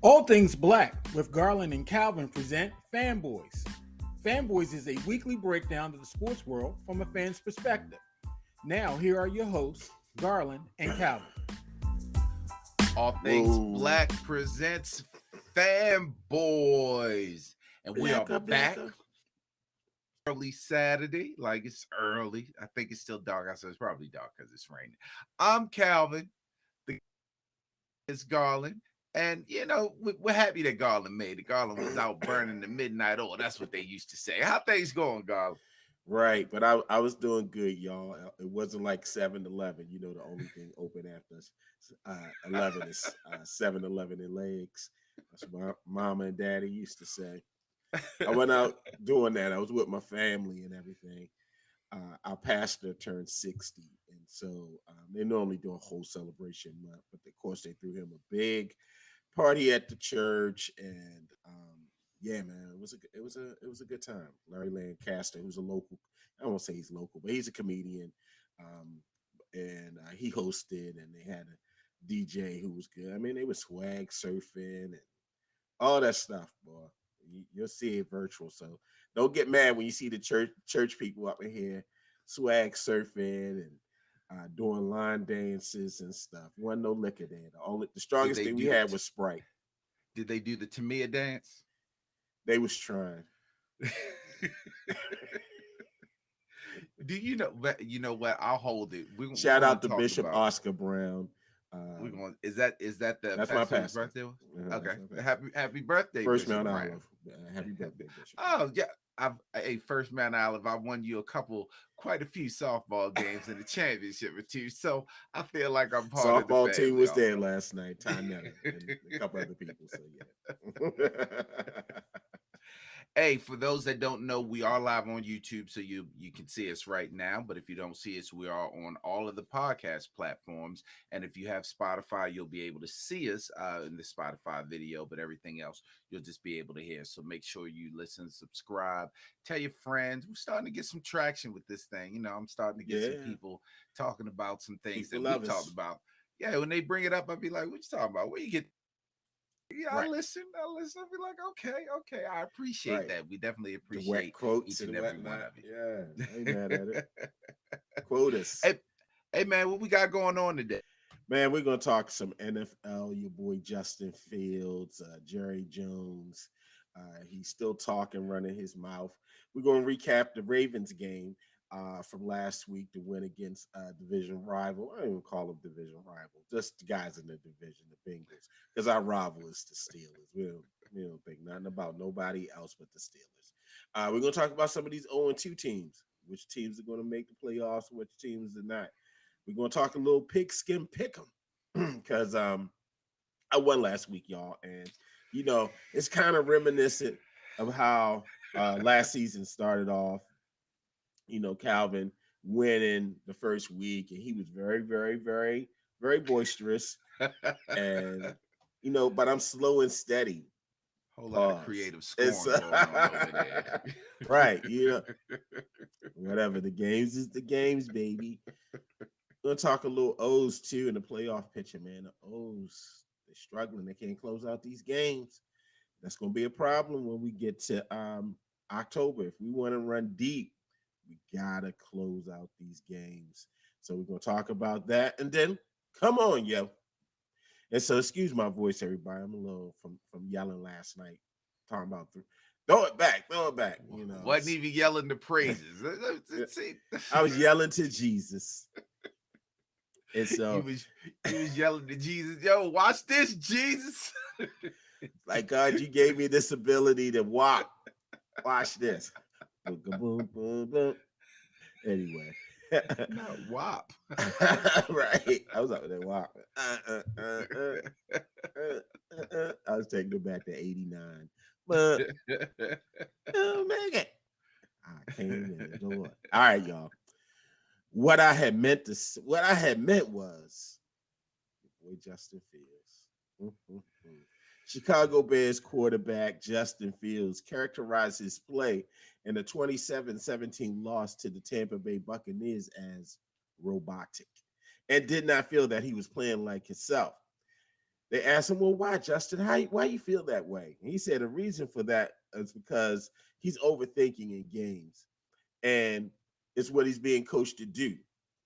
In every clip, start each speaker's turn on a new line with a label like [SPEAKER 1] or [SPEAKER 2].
[SPEAKER 1] All Things Black with Garland and Calvin present Fanboys. Fanboys is a weekly breakdown of the sports world from a fan's perspective. Now, here are your hosts, Garland and Calvin.
[SPEAKER 2] All Things Black presents Fanboys. And we are back. Early Saturday, like it's early. I think it's still dark. I said it's probably dark because it's raining. I'm Calvin. It's Garland. And, you know, we're happy that Garland made it. Garland was out burning the midnight oil. That's what they used to say. How things going, Garland?
[SPEAKER 3] Right, but I was doing good, y'all. It wasn't like 7-Eleven. You know, the only thing open after 11 is 7-Eleven in Legs. That's what my mama and daddy used to say. I went out doing that. I was with my family and everything. Our pastor turned 60, and so they normally do a whole celebration month, but of course they threw him a big party at the church, and yeah, man, it was a good time. Larry Lancaster, who's a local, I won't say he's local, but he's a comedian, and he hosted, and they had a DJ who was good. I mean, they were swag surfing and all that stuff, boy. You'll see it virtual, so don't get mad when you see the church people up in here swag surfing and doing line dances and stuff. You want no liquor there. The strongest thing we had was Sprite.
[SPEAKER 2] Did they do the Tamia dance?
[SPEAKER 3] They was trying.
[SPEAKER 2] Do you know? You know what? I'll hold it.
[SPEAKER 3] Shout out to Bishop Oscar Brown.
[SPEAKER 2] We're going. Is that the
[SPEAKER 3] that's my pastor's
[SPEAKER 2] birthday? Okay. Happy birthday,
[SPEAKER 3] First
[SPEAKER 2] Bishop
[SPEAKER 3] Mount
[SPEAKER 2] Brown.
[SPEAKER 3] Olive. Happy birthday, Bishop.
[SPEAKER 2] Oh yeah. First Mount Olive. I won you quite a few softball games in the championship with you. So I feel like I'm part of the
[SPEAKER 3] softball team was
[SPEAKER 2] also.
[SPEAKER 3] there last night. Ty Netter and a couple other people. So yeah.
[SPEAKER 2] Hey, for those that don't know, we are live on YouTube, so you can see us right now. But if you don't see us, we are on all of the podcast platforms. And if you have Spotify, you'll be able to see us in the Spotify video, but everything else, you'll just be able to hear. So make sure you listen, subscribe, tell your friends. We're starting to get some traction with this thing. You know, I'm starting to get some people talking about some things
[SPEAKER 3] people
[SPEAKER 2] that we talked about. Yeah, when they bring it up, I'll be like, what you talking about? Where you get? Yeah,
[SPEAKER 3] right.
[SPEAKER 2] I listen. I'll be like, okay. I appreciate that. We definitely appreciate
[SPEAKER 3] quotes
[SPEAKER 2] each and every one of you.
[SPEAKER 3] Yeah, I ain't mad at it. Quote us.
[SPEAKER 2] Hey, man, what we got going on today?
[SPEAKER 3] Man, we're going to talk some NFL, your boy Justin Fields, Jerry Jones. He's still talking, running his mouth. We're going to recap the Ravens game from last week to win against division rival. I don't even call them division rival, just the guys in the division, the Bengals, because our rival is the Steelers. We don't think nothing about nobody else but the Steelers. We're going to talk about some of these 0-2 teams, which teams are going to make the playoffs, which teams are not. We're going to talk a little Pigskin Pick'em because I won last week, y'all. And, you know, it's kind of reminiscent of how last season started off. You know, Calvin winning the first week, and he was very, very, very, very boisterous. And, you know, but I'm slow and steady.
[SPEAKER 2] Whole lot of creative scoring going on over there.
[SPEAKER 3] Right, you know, whatever. The games is the games, baby. We're going to talk a little O's, too, in the playoff picture, man. The O's, they're struggling. They can't close out these games. That's going to be a problem when we get to October. If we want to run deep, we got to close out these games. So we're going to talk about that. And then, come on, yo. And so, excuse my voice, everybody. I'm a little from yelling last night. Talking about throw it back. You know,
[SPEAKER 2] wasn't even yelling the praises.
[SPEAKER 3] I was yelling to Jesus. And so
[SPEAKER 2] he was yelling to Jesus, yo, watch this, Jesus.
[SPEAKER 3] Like, God, you gave me this ability to walk. Watch this. Boom, boom, boom. Anyway.
[SPEAKER 2] Not WAP.
[SPEAKER 3] Right. I was up there WAP. I was taking it back to 89. But oh, make it. I came in the door. All right, y'all. What I had meant was boy Justin Fields. Chicago Bears quarterback Justin Fields characterized his play in the 27-17 loss to the Tampa Bay Buccaneers as robotic and did not feel that he was playing like himself. They asked him, well, why, Justin? Why you feel that way? And he said the reason for that is because he's overthinking in games, and it's what he's being coached to do.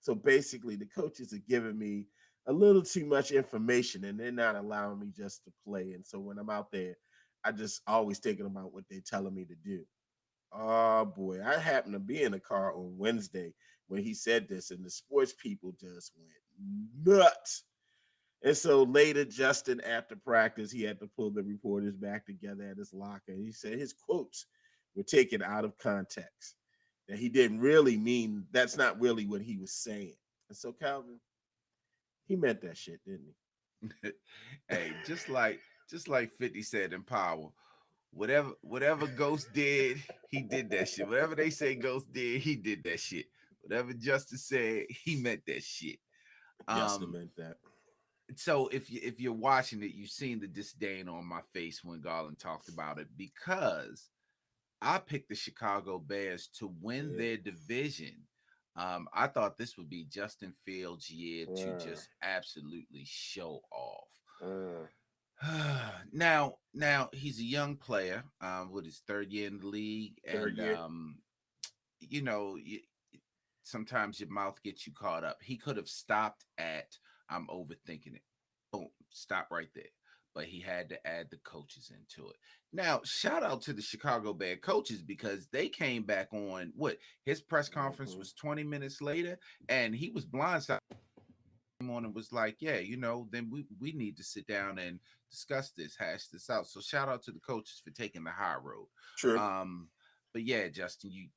[SPEAKER 3] So basically, the coaches are giving me a little too much information, and they're not allowing me just to play. And so when I'm out there, I just always thinking about what they're telling me to do. Oh boy, I happened to be in the car on Wednesday when he said this, and the sports people just went nuts. And so later, Justin, after practice, he had to pull the reporters back together at his locker. He said his quotes were taken out of context, that he didn't really mean, that's not really what he was saying. And so, Calvin, he meant that shit, didn't
[SPEAKER 2] Hey, just like 50 said in Power, whatever Ghost did, he did that shit. Whatever they say Ghost did, he did that shit. Whatever Justice said, he meant that shit.
[SPEAKER 3] he? Justin
[SPEAKER 2] Um,
[SPEAKER 3] meant that.
[SPEAKER 2] so if you're watching it, you've seen the disdain on my face when Garland talked about it because I picked the Chicago Bears to win
[SPEAKER 3] Yeah.
[SPEAKER 2] their division. I thought this would be Justin Fields' year to
[SPEAKER 3] Uh,
[SPEAKER 2] just absolutely show off.
[SPEAKER 3] uh,
[SPEAKER 2] Now he's a young player with his third year in the league,
[SPEAKER 3] third
[SPEAKER 2] and
[SPEAKER 3] year.
[SPEAKER 2] you know, sometimes your mouth gets you caught up. He could have stopped at I'm overthinking it. Boom, stop right there. But he had to add the coaches into it. Now, shout out to the Chicago Bear coaches because they came back on what his press conference
[SPEAKER 3] Mm-hmm.
[SPEAKER 2] was 20 minutes later, and he was blindsided on and was like, yeah, then we need to sit down and discuss this, hash this out. So shout out to the coaches for taking the high road.
[SPEAKER 3] True.
[SPEAKER 2] Um, but yeah, Justin, you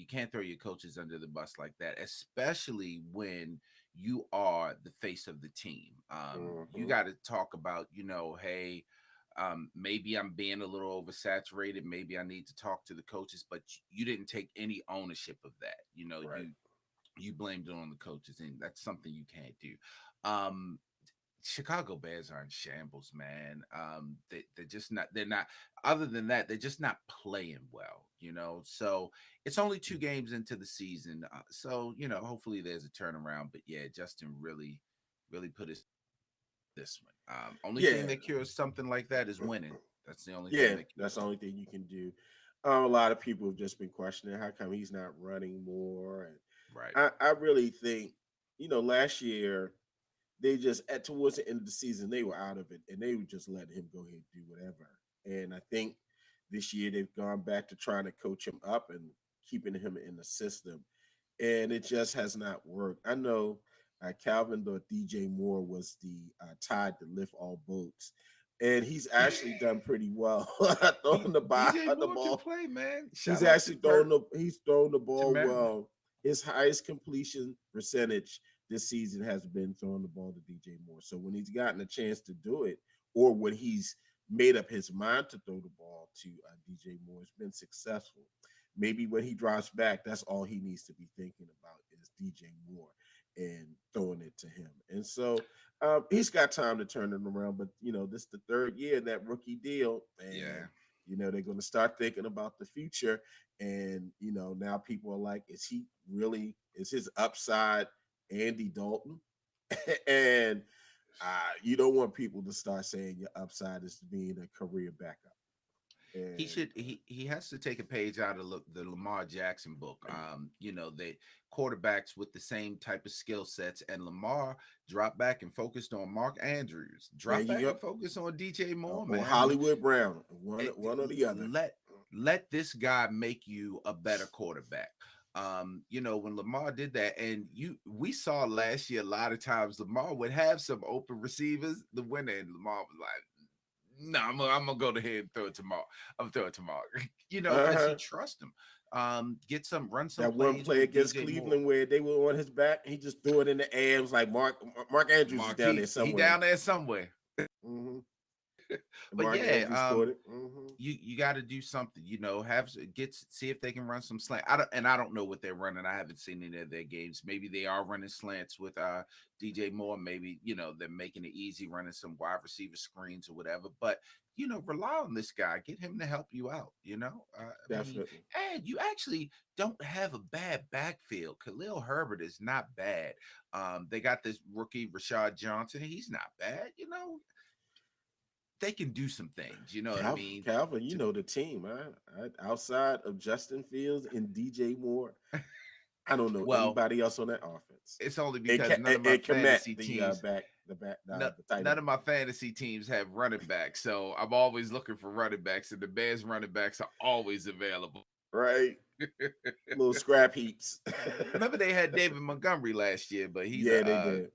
[SPEAKER 2] can't throw your coaches under the bus like that, especially when you are the face of the team. You
[SPEAKER 3] Mm-hmm.
[SPEAKER 2] got to talk about, hey, maybe I'm being a little oversaturated. Maybe I need to talk to the coaches, but you didn't take any ownership of that.
[SPEAKER 3] Right.
[SPEAKER 2] You blamed it on the coaches, and that's something you can't do. Um, Chicago Bears are in shambles, man. They're just not. They're not. Other than that, they're just not playing well. So it's only 2 games into the season. So hopefully there's a turnaround. But yeah, Justin really, really put his this one. Only thing
[SPEAKER 3] Yeah.
[SPEAKER 2] that cures something like that is winning. That's the only thing
[SPEAKER 3] Yeah,
[SPEAKER 2] that
[SPEAKER 3] that's
[SPEAKER 2] cures
[SPEAKER 3] the
[SPEAKER 2] it.
[SPEAKER 3] only thing you can do. A lot of people have just been questioning how come he's not running more, and
[SPEAKER 2] Right.
[SPEAKER 3] I really think, last year they just at towards the end of the season they were out of it and they would just let him go ahead and do whatever. And I think this year they've gone back to trying to coach him up and keeping him in the system, and it just has not worked. I know Calvin thought DJ Moore was the tide to lift all boats, and he's actually done pretty well throwing
[SPEAKER 2] DJ
[SPEAKER 3] the
[SPEAKER 2] Moore can
[SPEAKER 3] ball.
[SPEAKER 2] play, man.
[SPEAKER 3] He's
[SPEAKER 2] Shout out
[SPEAKER 3] actually he's thrown the
[SPEAKER 2] to
[SPEAKER 3] ball
[SPEAKER 2] Maryland.
[SPEAKER 3] well. His highest completion percentage this season has been throwing the ball to DJ Moore. So when he's gotten a chance to do it, or when he's made up his mind to throw the ball to DJ Moore, it's been successful. Maybe when he drops back, that's all he needs to be thinking about is DJ Moore and throwing it to him. And so he's got time to turn it around. But this is the third year of that rookie deal, and
[SPEAKER 2] Yeah.
[SPEAKER 3] they're going to start thinking about the future. And now people are like, is his upside Andy Dalton? And you don't want people to start saying your upside is being a career backup.
[SPEAKER 2] He
[SPEAKER 3] And
[SPEAKER 2] should he has to take a page out of the Lamar Jackson book. The quarterbacks with the same type of skill sets, and Lamar dropped back and focused on Mark Andrews,
[SPEAKER 3] there
[SPEAKER 2] drop
[SPEAKER 3] you
[SPEAKER 2] back
[SPEAKER 3] go.
[SPEAKER 2] and focus on DJ Moore,
[SPEAKER 3] Or
[SPEAKER 2] man.
[SPEAKER 3] Hollywood Brown, one
[SPEAKER 2] It-
[SPEAKER 3] one or the other.
[SPEAKER 2] let this guy make you a better quarterback. When Lamar did that, and we saw last year a lot of times Lamar would have some open receivers, the winner, and Lamar was like, no, I'm gonna go ahead and throw it tomorrow. I'm gonna throw it tomorrow. Because he
[SPEAKER 3] Uh-huh.
[SPEAKER 2] trusts him. Run some
[SPEAKER 3] That one
[SPEAKER 2] plays
[SPEAKER 3] play
[SPEAKER 2] with
[SPEAKER 3] against
[SPEAKER 2] DJ Moore.
[SPEAKER 3] Cleveland where they were on his back, he just threw it in the air. It was like Mark Andrews is down there
[SPEAKER 2] He
[SPEAKER 3] somewhere.
[SPEAKER 2] down there somewhere.
[SPEAKER 3] Hmm.
[SPEAKER 2] But
[SPEAKER 3] Mark
[SPEAKER 2] yeah,
[SPEAKER 3] Andrews caught it. Hmm.
[SPEAKER 2] you got to do something. Have see if they can run some slant. I don't know what they're running. I haven't seen any of their games. Maybe they are running slants with DJ Moore. Maybe they're making it easy, running some wide receiver screens or whatever. But rely on this guy. Get him to help you out. I mean,
[SPEAKER 3] Definitely.
[SPEAKER 2] and you actually don't have a bad backfield. Khalil Herbert is not bad. They got this rookie Rashad Johnson. He's not bad. They can do some things. You know what I mean?
[SPEAKER 3] Calvin, you
[SPEAKER 2] To,
[SPEAKER 3] know the team. Outside of Justin Fields and DJ Moore, I don't know
[SPEAKER 2] well,
[SPEAKER 3] anybody else on that offense.
[SPEAKER 2] it's only
[SPEAKER 3] And,
[SPEAKER 2] because none of my
[SPEAKER 3] Komet,
[SPEAKER 2] fantasy
[SPEAKER 3] the
[SPEAKER 2] teams,
[SPEAKER 3] the tight
[SPEAKER 2] none
[SPEAKER 3] end.
[SPEAKER 2] of my fantasy teams have running backs. So I'm always looking for running backs, and the Bears running backs are always available.
[SPEAKER 3] Right, little scrap heaps.
[SPEAKER 2] Remember they had David Montgomery last year, but he's
[SPEAKER 3] Yeah, they did.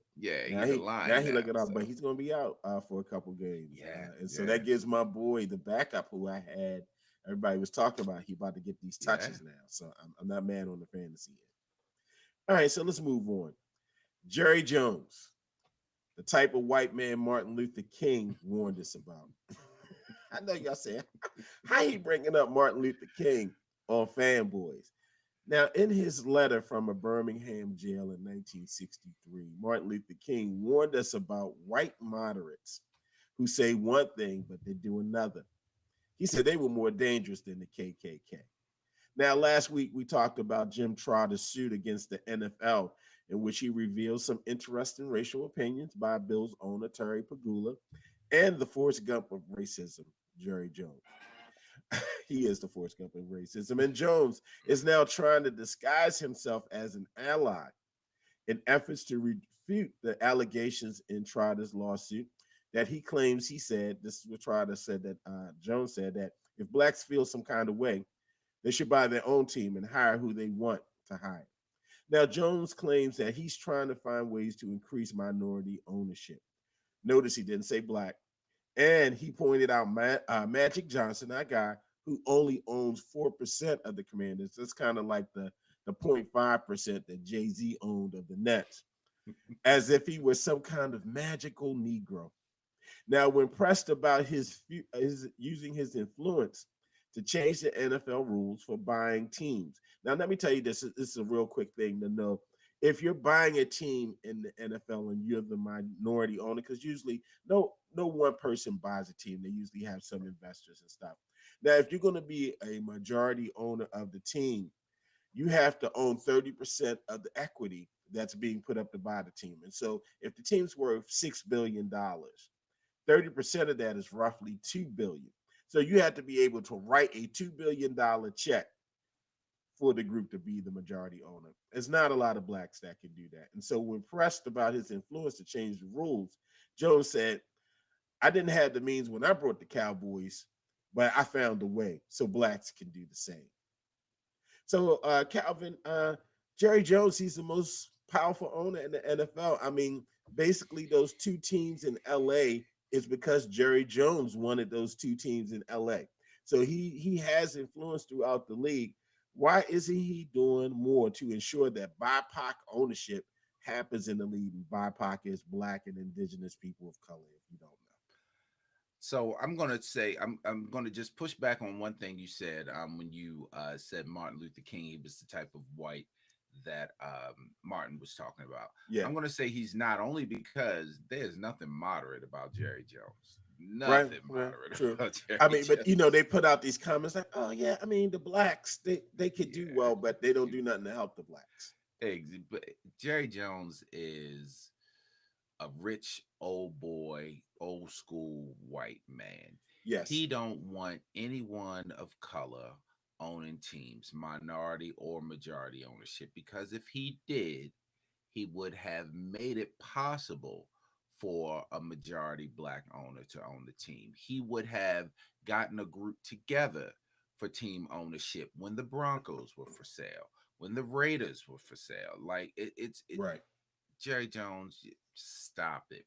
[SPEAKER 2] he's a
[SPEAKER 3] Now
[SPEAKER 2] line
[SPEAKER 3] he
[SPEAKER 2] now.
[SPEAKER 3] looking up,
[SPEAKER 2] So
[SPEAKER 3] but he's gonna be out for a couple games,
[SPEAKER 2] yeah,
[SPEAKER 3] and so
[SPEAKER 2] yeah,
[SPEAKER 3] that gives my boy the backup who I had. Everybody was talking about he about to get these
[SPEAKER 2] yeah.
[SPEAKER 3] touches now, so I'm not mad on the fantasy end. All right, so let's move on. Jerry Jones, the type of white man Martin Luther King warned us about. I know y'all saying, how he bringing up Martin Luther King on Fanboys? Now, in his letter from a Birmingham jail in 1963, Martin Luther King warned us about white moderates who say one thing but they do another. He said they were more dangerous than the KKK. Now, last week we talked about Jim Trotter's suit against the NFL, in which he revealed some interesting racial opinions by Bills owner Terry Pagula and the Forrest Gump of racism, Jerry Jones. He is the Forrest Gump of racism. And Jones is now trying to disguise himself as an ally in efforts to refute the allegations in Trotter's lawsuit that he claims he said, this is what Trotter said, that Jones said, that if blacks feel some kind of way, they should buy their own team and hire who they want to hire. Now, Jones claims that he's trying to find ways to increase minority ownership. Notice he didn't say black. And he pointed out Magic Johnson, that guy who only owns 4% of the Commanders. That's kind of like the 0.5% that Jay-Z owned of the Nets, as if he was some kind of magical Negro. Now, when pressed about his using his influence to change the NFL rules for buying teams. Now, let me tell you this. This is a real quick thing to know. If you're buying a team in the NFL and you're the minority owner, because usually no one person buys a team. They usually have some investors and stuff. Now, if you're going to be a majority owner of the team, you have to own 30% of the equity that's being put up to buy the team. And so if the team's worth $6 billion, 30% of that is roughly 2 billion. So you have to be able to write a $2 billion check for the group to be the majority owner. There's not a lot of blacks that can do that. And so when pressed about his influence to change the rules, Jones said, I didn't have the means when I brought the Cowboys, but I found a way so blacks can do the same. So Calvin, Jerry Jones, he's the most powerful owner in the NFL. I mean, basically those two teams in LA is because Jerry Jones wanted those two teams in LA. So he has influence throughout the league. Why isn't he doing more to ensure that BIPOC ownership happens in the league? And BIPOC is Black and Indigenous people of color, if you don't know.
[SPEAKER 2] So I'm gonna say I'm gonna just push back on one thing you said when you said Martin Luther King, he was the type of white that Martin was talking about.
[SPEAKER 3] Yeah.
[SPEAKER 2] I'm gonna say he's not, only because there's nothing moderate about Jerry Jones.
[SPEAKER 3] Right,
[SPEAKER 2] Nothing
[SPEAKER 3] right,
[SPEAKER 2] moderate
[SPEAKER 3] true.
[SPEAKER 2] about
[SPEAKER 3] I
[SPEAKER 2] Jerry
[SPEAKER 3] mean, but
[SPEAKER 2] Jones.
[SPEAKER 3] they put out these comments like, "Oh yeah, I mean, the blacks they could do
[SPEAKER 2] Yeah.
[SPEAKER 3] well, but they don't do nothing to help the blacks."
[SPEAKER 2] But Jerry Jones is a rich old boy, old school white man.
[SPEAKER 3] Yes,
[SPEAKER 2] He don't want anyone of color owning teams, minority or majority ownership, because if he did, he would have made it possible for a majority black owner to own the team. He would have gotten a group together for team ownership when the Broncos were for sale, when the Raiders were for sale. Like it
[SPEAKER 3] right.
[SPEAKER 2] Jerry Jones, stop it.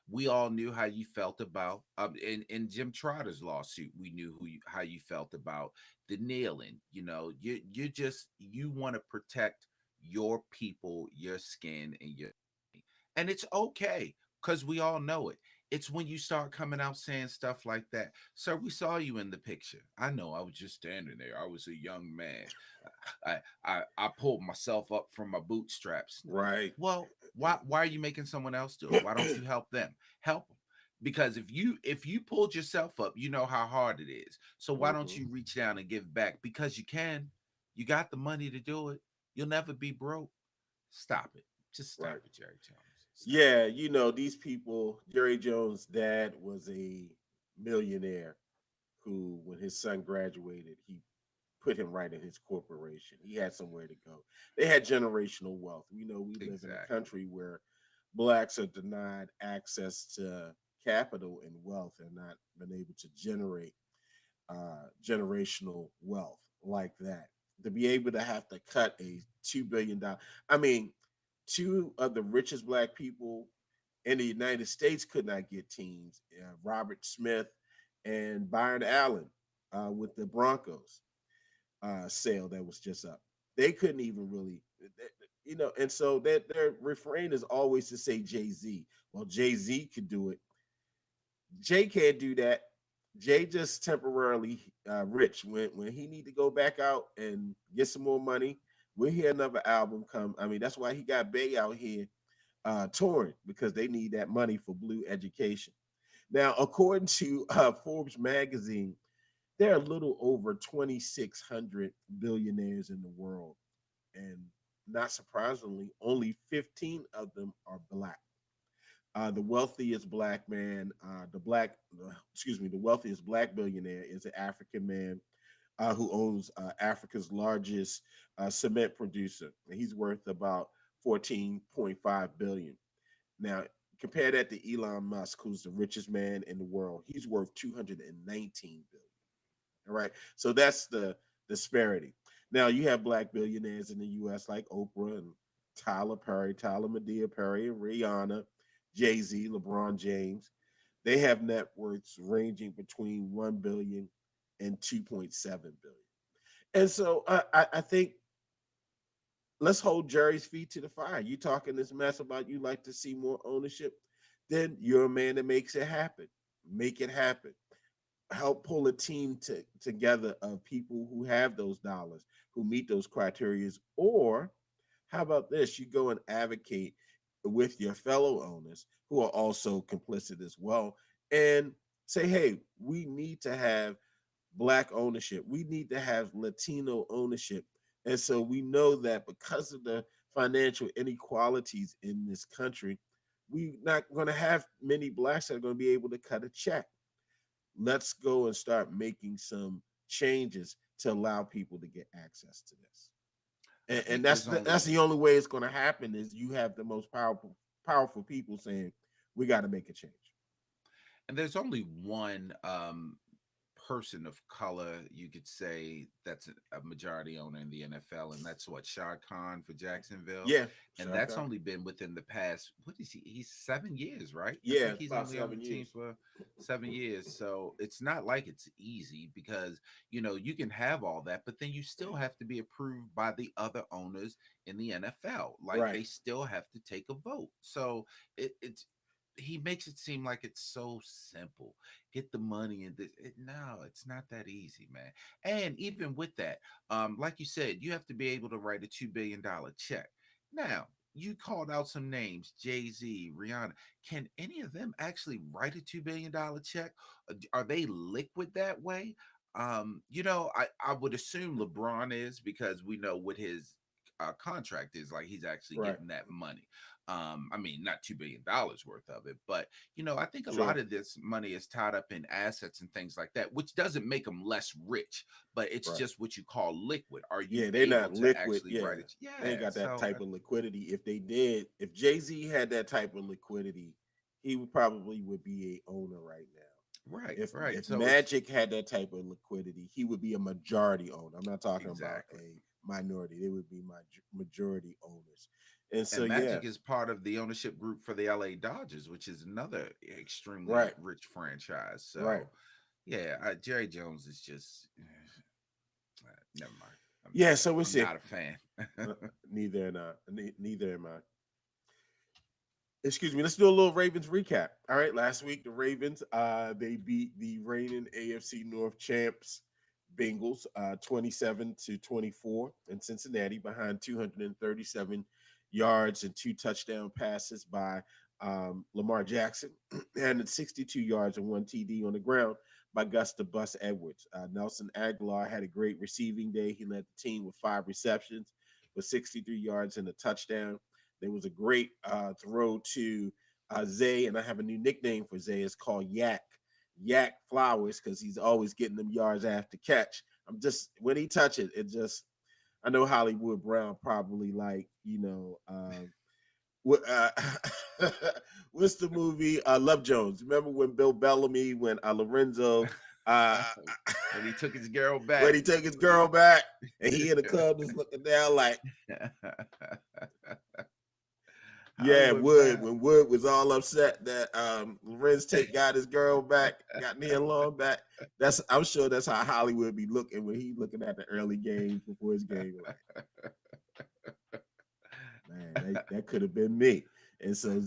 [SPEAKER 2] We all knew how you felt about in Jim Trotter's lawsuit. We knew how you felt about the kneeling. You want to protect your people, your skin, and it's okay because we all know it. It's when you start coming out saying stuff like that. Sir, we saw you in the picture. I know, I was just standing there. I was a young man. I pulled myself up from my bootstraps.
[SPEAKER 3] Right.
[SPEAKER 2] Well, why are you making someone else do it? Why don't you help them? Help them. Because if you pulled yourself up, you know how hard it is. So why don't
[SPEAKER 3] Hmm.
[SPEAKER 2] you reach down and give back? Because you can. You got the money to do it. You'll never be broke. Stop it. Just stop
[SPEAKER 3] Right.
[SPEAKER 2] it, Jerry Jones. Stop
[SPEAKER 3] Yeah, these people, Jerry Jones' dad was a millionaire who, when his son graduated, he put him right in his corporation. He had somewhere to go. They had generational wealth. We know we
[SPEAKER 2] it.
[SPEAKER 3] live in a
[SPEAKER 2] Exactly.
[SPEAKER 3] country where blacks are denied access to capital and wealth and not been able to generate generational wealth like that. To be able to have to cut a $2 billion, I mean, two of the richest black people in the United States could not get teams. Robert Smith and Byron Allen with the Broncos sale that was just up. They couldn't even really, and so their refrain is always to say Jay Z. Well, Jay Z could do it. Jay can't do that. Jay just temporarily rich. When he need to go back out and get some more money, we'll hear another album come. I mean, that's why he got Bay out here touring because they need that money for Blue Education. Now, according to Forbes magazine, there are a little over 2,600 billionaires in the world, and not surprisingly, only 15 of them are black. The wealthiest black man, the wealthiest black billionaire is an African man who owns Africa's largest cement producer. And he's worth about 14.5 billion. Now, compare that to Elon Musk, who's the richest man in the world. He's worth 219 billion. All right. So that's the disparity. Now you have black billionaires in the US like Oprah and Tyler Perry, Tyler Medea Perry, and Rihanna, Jay-Z, LeBron James. They have net worths ranging between 1 billion and 2.7 billion. And so I think let's hold Jerry's feet to the fire. You talking this mess about you like to see more ownership, then you're a man that makes it happen. Make it happen. Help pull a team together of people who have those dollars, who meet those criterias. Or how about this? You go and advocate with your fellow owners who are also complicit as well and say, hey, we need to have black ownership. We need to have Latino ownership. And so we know that because of the financial inequalities in this country, we're not going to have many blacks that are going to be able to cut a check. Let's go and start making some changes to allow people to get access to this.
[SPEAKER 2] I
[SPEAKER 3] And
[SPEAKER 2] think
[SPEAKER 3] that's
[SPEAKER 2] there's
[SPEAKER 3] that's
[SPEAKER 2] only
[SPEAKER 3] the only way it's going to happen is you have the most powerful people saying we got to make a change.
[SPEAKER 2] and there's only one person of color you could say that's a majority owner in the NFL, and that's what Shad Khan for Jacksonville,
[SPEAKER 3] Yeah,
[SPEAKER 2] and that's
[SPEAKER 3] Shaka.
[SPEAKER 2] only been within the past what is he? He's 7 years, right? I
[SPEAKER 3] Yeah,
[SPEAKER 2] think he's
[SPEAKER 3] about
[SPEAKER 2] only on the
[SPEAKER 3] 7 years.
[SPEAKER 2] team for 7 years, so it's not like it's easy because you can have all that, but then you still have to be approved by the other owners in the NFL. Like
[SPEAKER 3] Right.
[SPEAKER 2] they still have to take a vote, so it's he makes it seem like it's so simple. Get the money and no, it's not that easy, man. And even with that, like you said, you have to be able to write a $2 billion check. Now, you called out some names: Jay-Z, Rihanna. Can any of them actually write a $2 billion check? Are they liquid that way? I would assume LeBron is, because we know what his contract is like. He's actually
[SPEAKER 3] Right.
[SPEAKER 2] getting that money. I mean, not $2 billion worth of it, but I think a lot
[SPEAKER 3] Sure.
[SPEAKER 2] of this money is tied up in assets and things like that, which doesn't make them less rich, but it's
[SPEAKER 3] Right.
[SPEAKER 2] just what you call liquid. Are you
[SPEAKER 3] Yeah, they're
[SPEAKER 2] able
[SPEAKER 3] not
[SPEAKER 2] to
[SPEAKER 3] liquid.
[SPEAKER 2] actually
[SPEAKER 3] Yeah,
[SPEAKER 2] write it?
[SPEAKER 3] they ain't
[SPEAKER 2] Yeah.
[SPEAKER 3] got that
[SPEAKER 2] So,
[SPEAKER 3] type of liquidity. If they did, if Jay Z had that type of liquidity, he would probably would be a owner right now.
[SPEAKER 2] right,
[SPEAKER 3] If
[SPEAKER 2] right.
[SPEAKER 3] if
[SPEAKER 2] So it's
[SPEAKER 3] Magic had that type of liquidity, he would be a majority owner. I'm not talking about
[SPEAKER 2] exactly.
[SPEAKER 3] a minority. They would be my majority owners. And so
[SPEAKER 2] And
[SPEAKER 3] yeah,
[SPEAKER 2] Magic is part of the ownership group for the LA Dodgers, which is another extremely
[SPEAKER 3] right,
[SPEAKER 2] rich franchise.
[SPEAKER 3] right.
[SPEAKER 2] So, yeah, Jerry Jones is just never mind.
[SPEAKER 3] Yeah, so we'll
[SPEAKER 2] I'm
[SPEAKER 3] see.
[SPEAKER 2] not a fan.
[SPEAKER 3] Neither am I. Neither am I. Excuse me. Let's do a little Ravens recap. All right. Last week, the Ravens they beat the reigning AFC North champs Bengals 27-24 in Cincinnati behind 237 yards and two touchdown passes by Lamar Jackson and 62 yards and one TD on the ground by Gus the Bus Edwards. Nelson Aguilar had a great receiving day. He led the team with 5 receptions with 63 yards and a touchdown. There was a great throw to Zay, and I have a new nickname for Zay. It's called Yak Flowers, because he's always getting them yards after catch. I'm just when he touch it, it just I know Hollywood Brown probably like what what's the movie Love Jones? Remember when Bill Bellamy, when Lorenzo uh
[SPEAKER 2] When he took his girl
[SPEAKER 3] when
[SPEAKER 2] back.
[SPEAKER 3] he took his girl back and he in the club just looking down like, yeah,
[SPEAKER 2] Hollywood
[SPEAKER 3] Wood.
[SPEAKER 2] Brown.
[SPEAKER 3] When Wood was all upset that Lorenz Tate got his girl back, got Nia Long back. I'm sure that's how Hollywood be looking when he looking at the early games before his game. Like, man, that could have been me. And so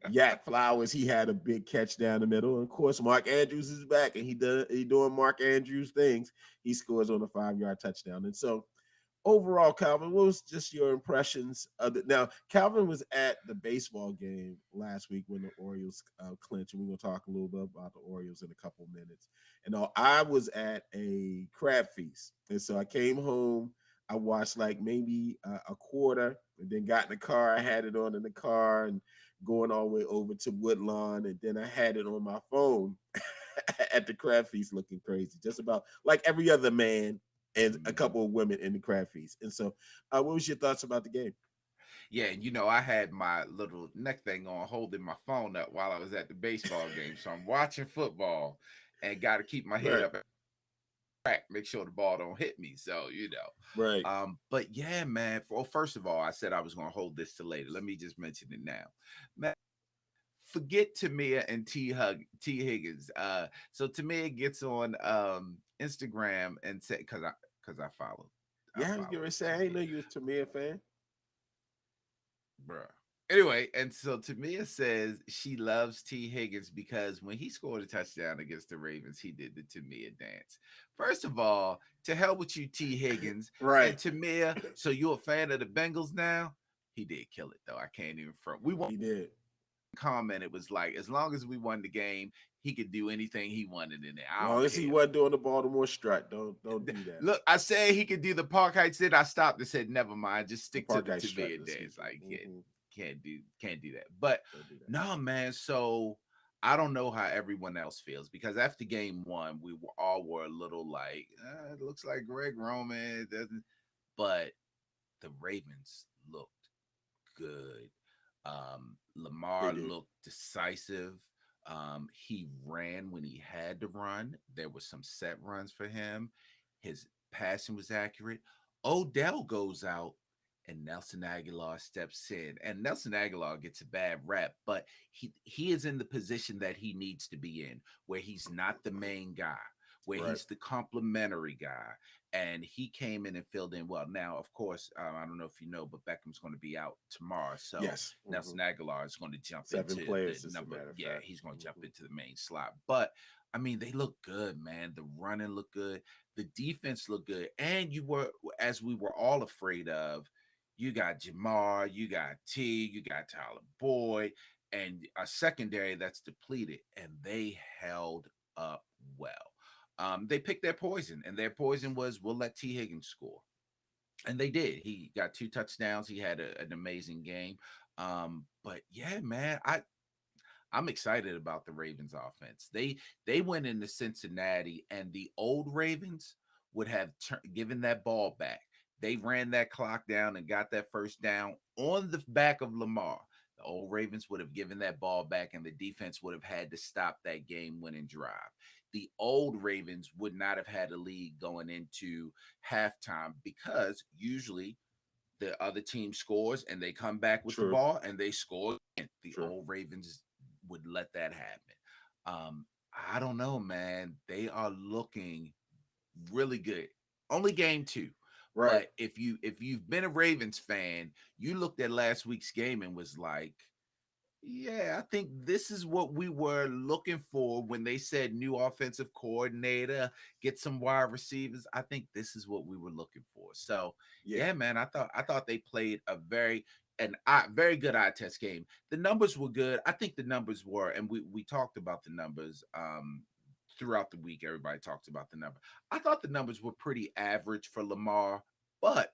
[SPEAKER 3] Yak Flowers, he had a big catch down the middle. And of course, Mark Andrews is back and he doing Mark Andrews things. He scores on a 5-yard touchdown. And so overall, Calvin, what was just your impressions of it? Now, Calvin was at the baseball game last week when the Orioles clinched, and we're going to talk a little bit about the Orioles in a couple minutes. And I was at a crab feast, and so I came home. I watched like maybe a quarter, and then got in the car. I had it on in the car, and going all the way over to Woodlawn, and then I had it on my phone at the crab feast, looking crazy, just about like every other man and a
[SPEAKER 2] Mhm.
[SPEAKER 3] couple of women in the crab feast. And so, what was your thoughts about the game?
[SPEAKER 2] Yeah, I had my little neck thing on, holding my phone up while I was at the baseball game. So I'm watching football and got to keep my head
[SPEAKER 3] Right,
[SPEAKER 2] up, make sure the ball don't hit me. So
[SPEAKER 3] right.
[SPEAKER 2] but yeah, man. Well, first of all, I said I was going to hold this to later. Let me just mention it now, man. Forget Tamia and T Higgins. So Tamia gets on Instagram and said, because I
[SPEAKER 3] Yeah, I was
[SPEAKER 2] follow
[SPEAKER 3] gonna say I didn't
[SPEAKER 2] Tamia,
[SPEAKER 3] know you was Tamir fan.
[SPEAKER 2] bruh. Anyway, and so Tamia says she loves T. Higgins because when he scored a touchdown against the Ravens, he did the Tamia dance. First of all, to hell with you, T. Higgins and
[SPEAKER 3] Right,
[SPEAKER 2] Tamia. So you're a fan of the Bengals now? He did kill it though. I can't even front. We won't
[SPEAKER 3] he did.
[SPEAKER 2] comment. It was like as long as we won the game, he could do anything he wanted in there. I
[SPEAKER 3] Long
[SPEAKER 2] don't
[SPEAKER 3] as he
[SPEAKER 2] care.
[SPEAKER 3] wasn't doing the Baltimore strut, don't do that.
[SPEAKER 2] Look, I said he could do the Park Heights. Did I stopped and said never mind, just
[SPEAKER 3] The
[SPEAKER 2] stick to
[SPEAKER 3] Park
[SPEAKER 2] the
[SPEAKER 3] Ice strut.
[SPEAKER 2] Tamia
[SPEAKER 3] Excuse
[SPEAKER 2] dance. Like
[SPEAKER 3] me. Mm-hmm.
[SPEAKER 2] can't do that. But
[SPEAKER 3] Don't do that.
[SPEAKER 2] no, man. So I don't know how everyone else feels because after game one, we were a little like, it looks like Greg Roman doesn't, but the Ravens looked good.
[SPEAKER 3] They
[SPEAKER 2] Lamar
[SPEAKER 3] did.
[SPEAKER 2] looked decisive. He ran when he had to run. There were some set runs for him. His passing was accurate. Odell goes out and Nelson Aguilar steps in. And Nelson Aguilar gets a bad rap, but he is in the position that he needs to be in, where he's not the main guy, where
[SPEAKER 3] Right.
[SPEAKER 2] he's the complimentary guy. And he came in and filled in well. Now, of course, I don't know if you know, but Beckham's going to be out tomorrow. So
[SPEAKER 3] Yes. Mm-hmm.
[SPEAKER 2] Nelson Aguilar is going to jump
[SPEAKER 3] 7
[SPEAKER 2] into the
[SPEAKER 3] players, as a
[SPEAKER 2] number.
[SPEAKER 3] matter of
[SPEAKER 2] Yeah,
[SPEAKER 3] fact.
[SPEAKER 2] he's going to jump
[SPEAKER 3] Mm-hmm.
[SPEAKER 2] into the main slot. But I mean, they look good, man. The running looked good. The defense looked good. And you were, as we were all afraid of, you got Jamar, you got T, you got Tyler Boyd, and a secondary that's depleted. And they held up well. They picked their poison, and their poison was we'll let T. Higgins score. And they did. He got 2 touchdowns. He had an amazing game. But yeah, man, I'm excited about the Ravens offense. They went into Cincinnati and the old Ravens would have given that ball back. They ran that clock down and got that first down on the back of Lamar. The old Ravens would have given that ball back and the defense would have had to stop that game winning drive. The old Ravens would not have had a lead going into halftime because usually the other team scores and they come back with the
[SPEAKER 3] True.
[SPEAKER 2] ball and they score. And the
[SPEAKER 3] True.
[SPEAKER 2] old Ravens would let that happen. Um, I don't know, man. They are looking really good. Only game two.
[SPEAKER 3] Right.
[SPEAKER 2] But if you've been a Ravens fan, you looked at last week's game and was like, Yeah, I think this is what we were looking for when they said new offensive coordinator, get some wide receivers. I think this is what we were looking for. So,
[SPEAKER 3] Yeah,
[SPEAKER 2] yeah, man, I thought they played a very good eye test game. The numbers were good. I think the numbers were, and we talked about the numbers throughout the week. Everybody talks about the number. I thought the numbers were pretty average for Lamar, but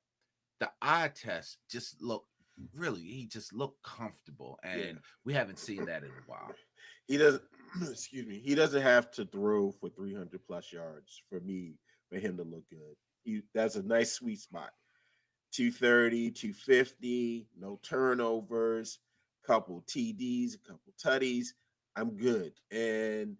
[SPEAKER 2] the eye test just looked really he just looked comfortable,
[SPEAKER 3] yeah.
[SPEAKER 2] and we haven't seen that in a while.
[SPEAKER 3] He doesn't. Excuse me. He doesn't have to throw for 300 plus yards for me for him to look good. That's a nice sweet spot. 230, 250, no turnovers, couple TDs, a couple tutties. I'm good. And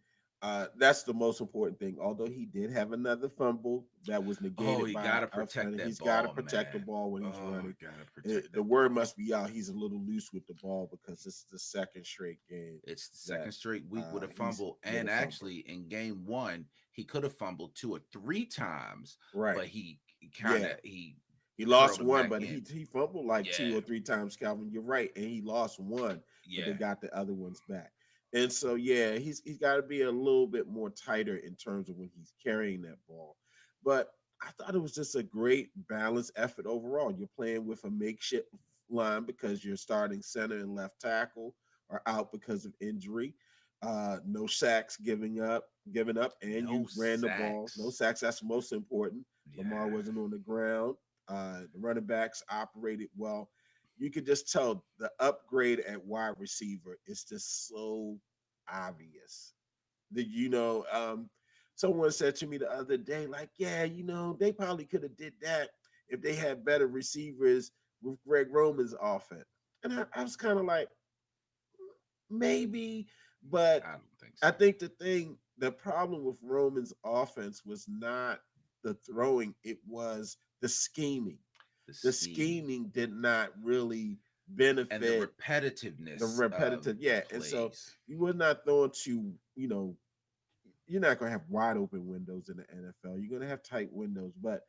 [SPEAKER 3] that's the most important thing. Although he did have another fumble that was
[SPEAKER 2] Oh,
[SPEAKER 3] negated
[SPEAKER 2] you
[SPEAKER 3] by
[SPEAKER 2] gotta
[SPEAKER 3] a
[SPEAKER 2] protect
[SPEAKER 3] funny.
[SPEAKER 2] that
[SPEAKER 3] He's got to
[SPEAKER 2] ball,
[SPEAKER 3] protect the
[SPEAKER 2] man.
[SPEAKER 3] ball when he's
[SPEAKER 2] Oh,
[SPEAKER 3] running.
[SPEAKER 2] gotta protect
[SPEAKER 3] The
[SPEAKER 2] that
[SPEAKER 3] word
[SPEAKER 2] ball.
[SPEAKER 3] must be out. He's a little loose with the ball because this is the second straight game
[SPEAKER 2] It's the
[SPEAKER 3] that
[SPEAKER 2] second straight week with a
[SPEAKER 3] he's
[SPEAKER 2] fumble,
[SPEAKER 3] with
[SPEAKER 2] and
[SPEAKER 3] a fumble.
[SPEAKER 2] actually in game one he could have fumbled two or three times,
[SPEAKER 3] Right.
[SPEAKER 2] but he kind
[SPEAKER 3] Yeah.
[SPEAKER 2] of he
[SPEAKER 3] He
[SPEAKER 2] curled
[SPEAKER 3] lost
[SPEAKER 2] them
[SPEAKER 3] one,
[SPEAKER 2] back
[SPEAKER 3] but
[SPEAKER 2] in.
[SPEAKER 3] he fumbled like two
[SPEAKER 2] Yeah,
[SPEAKER 3] or three times, Calvin. You're right, and he lost one, but they
[SPEAKER 2] yeah.
[SPEAKER 3] got the other ones back. And so yeah, he's got to be a little bit more tighter in terms of when he's carrying that ball. But I thought it was just a great balanced effort overall. You're playing with a makeshift line because your starting center and left tackle are out because of injury. No sacks giving up, and you
[SPEAKER 2] No
[SPEAKER 3] ran the ball. No
[SPEAKER 2] sacks.
[SPEAKER 3] sacks. That's most important. Lamar
[SPEAKER 2] Yeah.
[SPEAKER 3] wasn't on the ground. The running backs operated well. You could just tell the upgrade at wide receiver is just so obvious. That someone said to me the other day, like, yeah, they probably could have did that if they had better receivers with Greg Roman's offense. And I was kind of like, maybe, but
[SPEAKER 2] I don't think
[SPEAKER 3] I
[SPEAKER 2] so.
[SPEAKER 3] think the problem with Roman's offense was not the throwing, it was the scheming.
[SPEAKER 2] The
[SPEAKER 3] The
[SPEAKER 2] scheming
[SPEAKER 3] scheming did not really
[SPEAKER 2] and the
[SPEAKER 3] benefit the
[SPEAKER 2] repetitiveness of
[SPEAKER 3] repetitive.
[SPEAKER 2] the
[SPEAKER 3] Yeah. And so
[SPEAKER 2] plays.
[SPEAKER 3] you were not throwing to, you're not going to have wide open windows in the NFL. You're going to have tight windows, but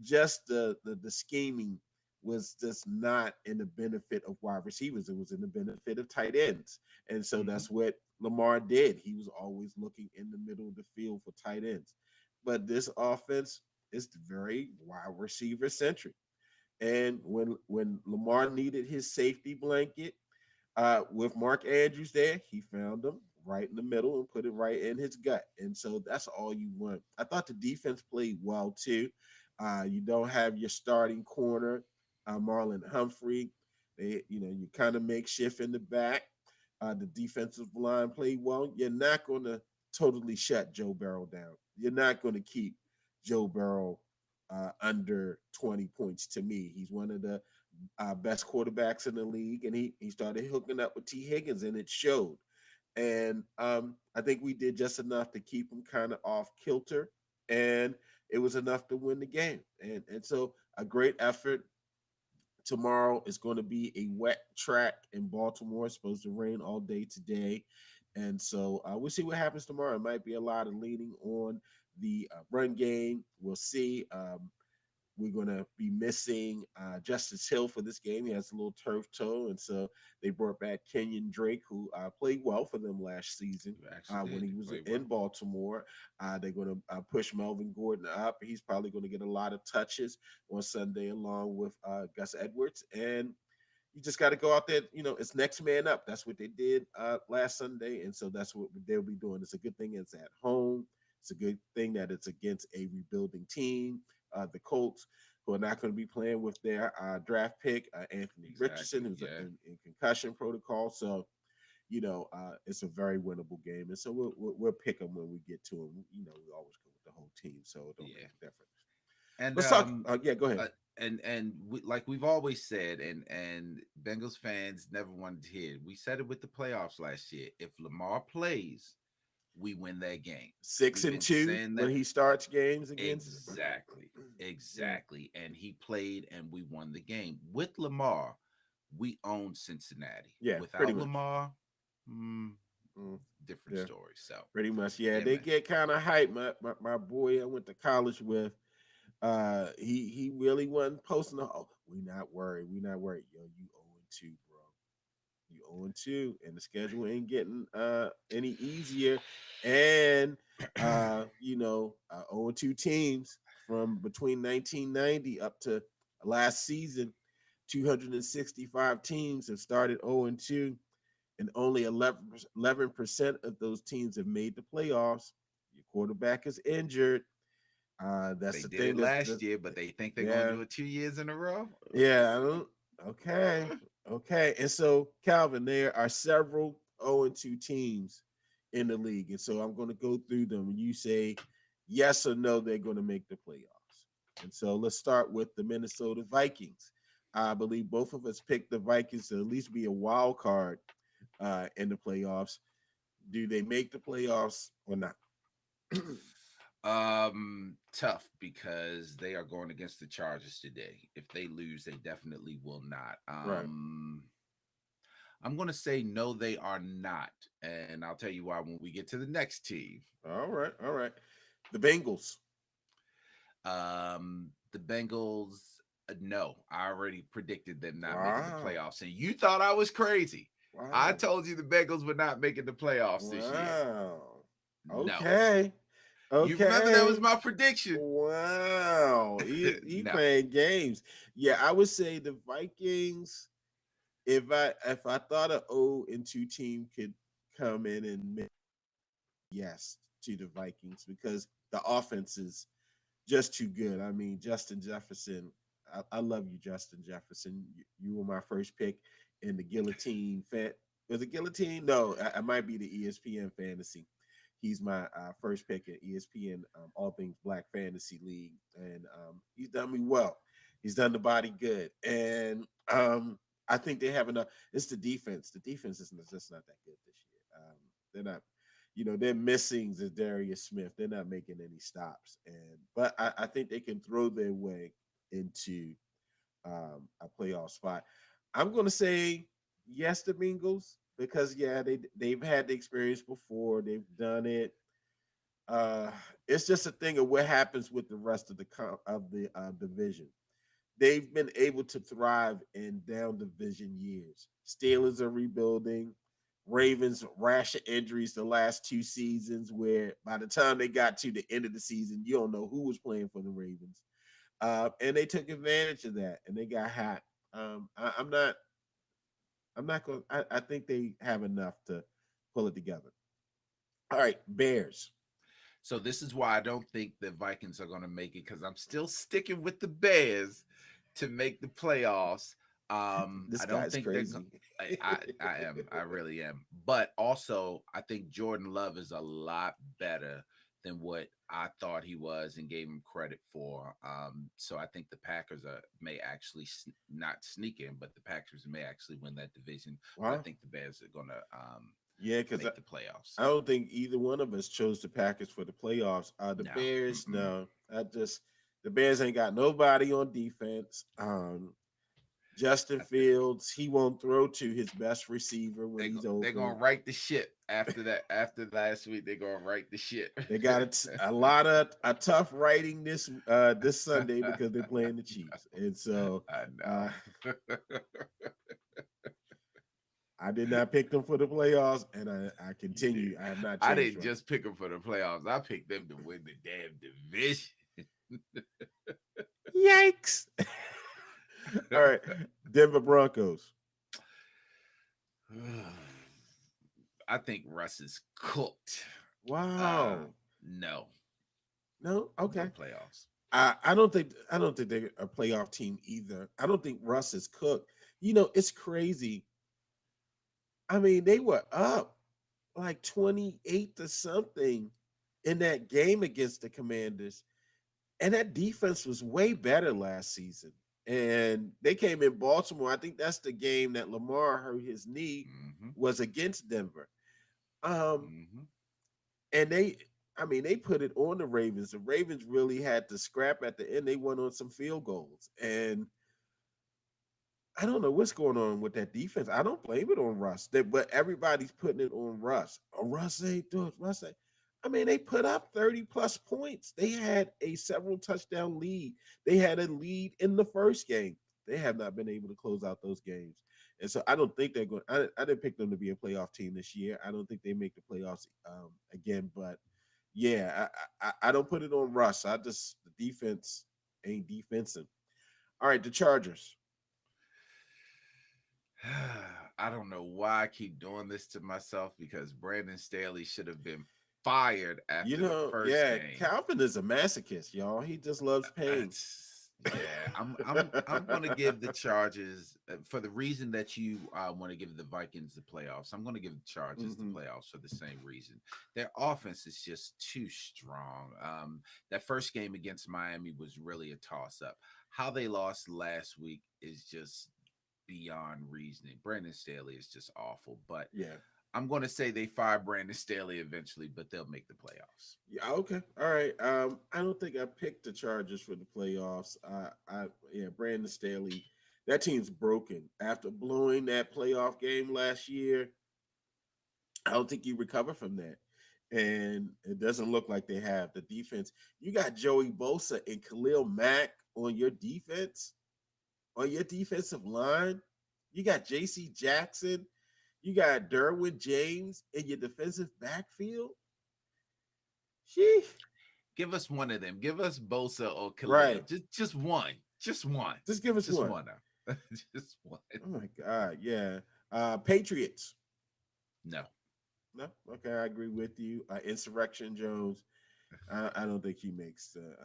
[SPEAKER 3] just the scheming was just not in the benefit of wide receivers. It was in the benefit of tight ends. And so
[SPEAKER 2] Hmm.
[SPEAKER 3] that's what Lamar did. He was always looking in the middle of the field for tight ends. But this offense is very wide receiver centric. And when Lamar needed his safety blanket, with Mark Andrews there, he found him right in the middle and put it right in his gut. And so that's all you want. I thought the defense played well too. You don't have your starting corner, Marlon Humphrey. You kind of makeshift in the back. The defensive line played well. You're not going to totally shut Joe Burrow down. You're not going to keep Joe Burrow under 20 points to me. He's one of the best quarterbacks in the league, and he started hooking up with T. Higgins, and it showed. And I think we did just enough to keep him kind of off kilter, and it was enough to win the game. And so a great effort. Tomorrow is going to be a wet track in Baltimore. It's supposed to rain all day today. And so we'll see what happens tomorrow. It might be a lot of leaning on the run game. We'll see. We're going to be missing Justice Hill for this game. He has a little turf toe. And so they brought back Kenyon Drake, who played well for them last season
[SPEAKER 2] You actually
[SPEAKER 3] when
[SPEAKER 2] did.
[SPEAKER 3] he
[SPEAKER 2] You
[SPEAKER 3] was
[SPEAKER 2] played
[SPEAKER 3] in
[SPEAKER 2] well.
[SPEAKER 3] Baltimore. They're going to push Melvin Gordon up. He's probably going to get a lot of touches on Sunday along with Gus Edwards. And you just got to go out there. It's next man up. That's what they did last Sunday, and so that's what they'll be doing. It's a good thing it's at home. It's a good thing that it's against a rebuilding team. The Colts, who are not going to be playing with their draft pick, Anthony Richardson,
[SPEAKER 2] Exactly.
[SPEAKER 3] who's
[SPEAKER 2] Yeah.
[SPEAKER 3] in concussion protocol. So, it's a very winnable game, and so we'll pick them when we get to them. We always go with the whole team, so it don't make
[SPEAKER 2] Yeah.
[SPEAKER 3] a difference.
[SPEAKER 2] And
[SPEAKER 3] Let's talk. Yeah, go ahead.
[SPEAKER 2] uh, like we've always said, and Bengals fans never wanted to hear it. We said it with the playoffs last year. If Lamar plays, we win that game.
[SPEAKER 3] Six
[SPEAKER 2] We've
[SPEAKER 3] and
[SPEAKER 2] been
[SPEAKER 3] two
[SPEAKER 2] saying
[SPEAKER 3] when
[SPEAKER 2] that
[SPEAKER 3] he starts games against.
[SPEAKER 2] exactly,
[SPEAKER 3] Yeah,
[SPEAKER 2] exactly. And he played, and we won the game with Lamar. We own Cincinnati.
[SPEAKER 3] yeah, pretty
[SPEAKER 2] Without
[SPEAKER 3] much.
[SPEAKER 2] Lamar, mm,
[SPEAKER 3] Mm,
[SPEAKER 2] different
[SPEAKER 3] yeah,
[SPEAKER 2] story. So
[SPEAKER 3] pretty much. Yeah,
[SPEAKER 2] yeah,
[SPEAKER 3] they
[SPEAKER 2] man.
[SPEAKER 3] get kind of hype. My boy I went to college with, he really wasn't posting. Oh, we not worried. We not worried. Yo, you 0-2, bro. You 0-2, and the schedule ain't getting any easier. And 0-2 teams from between 1990 up to last season, 265 teams have started 0-2, and only 11% of those teams have made the playoffs. Your quarterback is injured. That's
[SPEAKER 2] They
[SPEAKER 3] the
[SPEAKER 2] did
[SPEAKER 3] thing.
[SPEAKER 2] it last year, but they think they're going to
[SPEAKER 3] Yeah,
[SPEAKER 2] do it 2 years in a row.
[SPEAKER 3] yeah. I don't. Okay, okay. And so, Calvin, there are several 0-2 teams in the league, and so I'm going to go through them, and you say yes or no they're going to make the playoffs. And so let's start with the Minnesota Vikings. I believe both of us picked the Vikings to at least be a wild card in the playoffs. Do they make the playoffs or not?
[SPEAKER 2] Tough because they are going against the Chargers today. If they lose, they definitely will not.
[SPEAKER 3] Right.
[SPEAKER 2] I'm going to say no, they are not, and I'll tell you why when we get to the next team.
[SPEAKER 3] All right. All right. The Bengals.
[SPEAKER 2] The Bengals, no, I already predicted them not making the
[SPEAKER 3] Wow.
[SPEAKER 2] playoffs, and you thought I was crazy. I
[SPEAKER 3] Wow.
[SPEAKER 2] told you the Bengals were not making the playoffs this year.
[SPEAKER 3] Wow.
[SPEAKER 2] No,
[SPEAKER 3] Okay.
[SPEAKER 2] you remember that was
[SPEAKER 3] Okay.
[SPEAKER 2] my prediction.
[SPEAKER 3] Wow. He
[SPEAKER 2] No.
[SPEAKER 3] playing games. Yeah, I would say the Vikings. If I thought an 0-2 team could come in and make yes to the Vikings because the offense is just too good. I mean, Justin Jefferson. I love you, Justin Jefferson. You were my first pick in the Guillotine. Was it Guillotine? No, I might be the ESPN Fantasy. He's my first pick at ESPN All Things Black Fantasy League, and he's done me well. He's done the body good, and I think they have enough. It's the defense. The defense is just not that good this year. They're not. They're missing Zadarius Smith. They're not making any stops, but I think they can throw their way into a playoff spot. I'm going to say yes to Bengals because yeah, they've had the experience before. They've done it. Uh, it's just a thing of what happens with the rest of the division. They've been able to thrive in down division years. Steelers are rebuilding. Ravens rash of injuries the last 2 seasons, where by the time they got to the end of the season, you don't know who was playing for the Ravens. And they took advantage of that, and they got hot. I'm not. I'm not going. I think they have enough to pull it together. All right, Bears.
[SPEAKER 2] So this is why I don't think the Vikings are going to make it because I'm still sticking with the Bears to make the playoffs.
[SPEAKER 3] This
[SPEAKER 2] I don't
[SPEAKER 3] guy's
[SPEAKER 2] think they're going.
[SPEAKER 3] crazy.
[SPEAKER 2] I am. I really am. But also, I think Jordan Love is a lot better than what I thought he was and gave him credit for. So I think the Packers may actually not sneak in, but the Packers may actually win that division. But I
[SPEAKER 3] Wow.
[SPEAKER 2] think the Bears are going to
[SPEAKER 3] Yeah, because
[SPEAKER 2] make the playoffs.
[SPEAKER 3] I don't think either one of us chose the Packers for the playoffs. The
[SPEAKER 2] No.
[SPEAKER 3] Bears,
[SPEAKER 2] Mm-mm.
[SPEAKER 3] no. The Bears ain't got nobody on defense. Justin
[SPEAKER 2] I think
[SPEAKER 3] Fields, he won't throw to his best receiver when he's
[SPEAKER 2] they're
[SPEAKER 3] open.
[SPEAKER 2] gonna right the ship after that. After last week, they're gonna right the ship.
[SPEAKER 3] They got a lot of a tough writing this Sunday because they're playing the Chiefs, and so
[SPEAKER 2] I
[SPEAKER 3] uh,
[SPEAKER 2] know.
[SPEAKER 3] I did not pick them for the playoffs, and I
[SPEAKER 2] You did.
[SPEAKER 3] continue. I have not
[SPEAKER 2] I
[SPEAKER 3] changed
[SPEAKER 2] didn't
[SPEAKER 3] right.
[SPEAKER 2] just pick them for the playoffs. I picked them to win the damn division.
[SPEAKER 3] Yikes! All right, Denver Broncos.
[SPEAKER 2] I think Russ is cooked. Uh,
[SPEAKER 3] Wow.
[SPEAKER 2] no,
[SPEAKER 3] No,
[SPEAKER 2] no
[SPEAKER 3] okay.
[SPEAKER 2] playoffs.
[SPEAKER 3] I don't think they're a playoff team either. I don't think Russ is cooked. It's crazy. I mean, they were up like 28 to something in that game against the Commanders. And that defense was way better last season. And they came in Baltimore. I think that's the game that Lamar hurt his knee
[SPEAKER 2] Mm-hmm.
[SPEAKER 3] was against Denver. Um,
[SPEAKER 2] Mm-hmm.
[SPEAKER 3] and they put it on the Ravens. The Ravens really had to scrap at the end. They went on some field goals. And I don't know what's going on with that defense. I don't blame it on Russ, but everybody's putting it on Russ. Oh, Russ ain't doing Russ ain't. I mean, they put up 30 plus points. They had a several touchdown lead. They had a lead in the first game. They have not been able to close out those games. And so I don't think they're going. I didn't pick them to be a playoff team this year. I don't think they make the playoffs again. But yeah, I don't put it on Russ. I just the defense ain't defensive. All right, the Chargers.
[SPEAKER 2] I don't know why I keep doing this to myself because Brandon Staley should have been fired
[SPEAKER 3] You
[SPEAKER 2] after the
[SPEAKER 3] know,
[SPEAKER 2] first
[SPEAKER 3] yeah,
[SPEAKER 2] game.
[SPEAKER 3] Calvin is a masochist, y'all. He just loves pain.
[SPEAKER 2] Yeah, I'm going to give the Chargers for the reason that you want to give the Vikings the playoffs. I'm going to give the Chargers the
[SPEAKER 3] Mhm.
[SPEAKER 2] playoffs for the same reason. Their offense is just too strong. That first game against Miami was really a toss up. How they lost last week is just beyond reasoning. Brandon Staley is just awful, but
[SPEAKER 3] Yeah.
[SPEAKER 2] I'm going to say they fire Brandon Staley eventually, but they'll make the playoffs.
[SPEAKER 3] Yeah, okay. All right. I don't think I picked the Chargers for the playoffs. Yeah, Brandon Staley, that team's broken. After blowing that playoff game last year, I don't think you recover from that. And it doesn't look like they have the defense. You got Joey Bosa and Khalil Mack on your defensive line. You got JC Jackson. You got Derwin James in your defensive backfield. Sheesh.
[SPEAKER 2] Give us one of them. Give us Bosa or Khalil.
[SPEAKER 3] Right.
[SPEAKER 2] Just one. Just one.
[SPEAKER 3] Just give us
[SPEAKER 2] Just
[SPEAKER 3] one.
[SPEAKER 2] one. Just one.
[SPEAKER 3] Oh my God. Yeah. Patriots.
[SPEAKER 2] No.
[SPEAKER 3] No. Okay. I agree with you. Insurrection Jones. I don't think he makes the.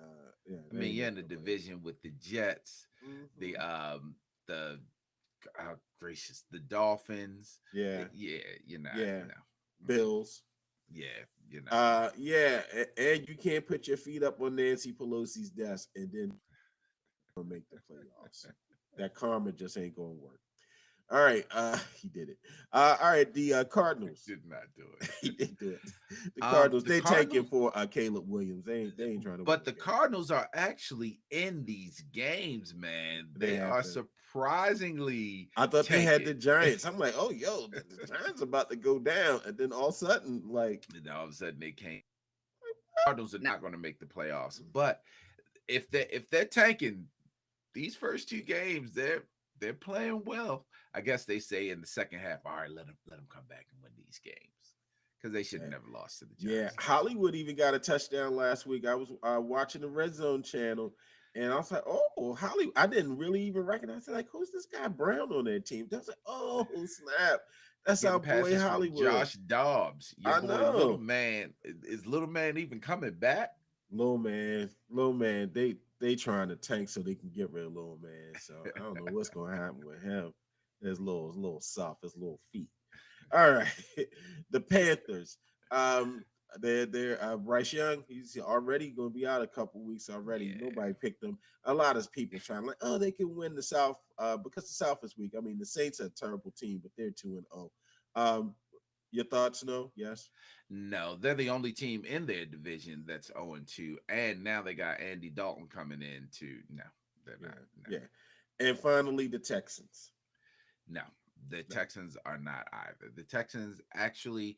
[SPEAKER 3] Yeah.
[SPEAKER 2] I
[SPEAKER 3] They
[SPEAKER 2] mean,
[SPEAKER 3] ain't
[SPEAKER 2] you're in
[SPEAKER 3] making
[SPEAKER 2] the
[SPEAKER 3] the playoffs.
[SPEAKER 2] division with the Jets, the
[SPEAKER 3] Mhm.
[SPEAKER 2] the gracious, the Dolphins.
[SPEAKER 3] Yeah.
[SPEAKER 2] Yeah,
[SPEAKER 3] Yeah.
[SPEAKER 2] you know.
[SPEAKER 3] Bills.
[SPEAKER 2] Yeah,
[SPEAKER 3] Yeah. And you can't put your feet up on Nancy Pelosi's desk and then make the playoffs. That karma just ain't gonna work. All right, he did it. All right, the Cardinals.
[SPEAKER 2] Did not do
[SPEAKER 3] He
[SPEAKER 2] it.
[SPEAKER 3] did do it. The Cardinals.
[SPEAKER 2] The
[SPEAKER 3] They tanking
[SPEAKER 2] Cardinals,
[SPEAKER 3] for Caleb Williams. They ain't trying to win
[SPEAKER 2] but
[SPEAKER 3] no
[SPEAKER 2] the
[SPEAKER 3] game.
[SPEAKER 2] Cardinals are actually in these games, man.
[SPEAKER 3] They
[SPEAKER 2] They
[SPEAKER 3] have
[SPEAKER 2] are
[SPEAKER 3] been.
[SPEAKER 2] surprisingly
[SPEAKER 3] I thought they had
[SPEAKER 2] tanking.
[SPEAKER 3] the Giants. I'm like, oh, yo, the Giants about to go down, and then all of a sudden, like,
[SPEAKER 2] And all of a sudden they came. Cardinals are not going to make the playoffs, but if they're tanking these first two games, they're playing well. I guess they say in the second half, all right, let them come back and win these games because they should have
[SPEAKER 3] yeah.
[SPEAKER 2] never lost to the
[SPEAKER 3] Yeah,
[SPEAKER 2] Giants last week.
[SPEAKER 3] Hollywood even got a touchdown last week. I was watching the Red Zone channel, and I was like, "Oh, Hollywood!" I didn't really even recognize it. Like, who's this guy Brown on their team? I was like, "Oh, snap! That's our
[SPEAKER 2] Getting
[SPEAKER 3] boy
[SPEAKER 2] passes from
[SPEAKER 3] Hollywood."
[SPEAKER 2] Josh Dobbs, your
[SPEAKER 3] I
[SPEAKER 2] boy Little
[SPEAKER 3] know,
[SPEAKER 2] Man. Is Little Man even coming back?
[SPEAKER 3] little man. They trying to tank so they can get rid of little man. So I don't know what's going to happen with him. His little soft, his little feet. All right, the Panthers. Um, they're Bryce Young. He's already going to be out a couple weeks already.
[SPEAKER 2] Yeah.
[SPEAKER 3] Nobody picked him. A lot of people trying like, oh, they can win the South because the South is weak. I mean, the Saints are a terrible team, but they're 2-0. Your thoughts? No. Yes.
[SPEAKER 2] No, they're the only team in their division that's 0-2. And now they got Andy Dalton coming in too. No, they're
[SPEAKER 3] Yeah.
[SPEAKER 2] not. No.
[SPEAKER 3] Yeah. And finally, the Texans.
[SPEAKER 2] No, the
[SPEAKER 3] No.
[SPEAKER 2] Texans are not either. The Texans actually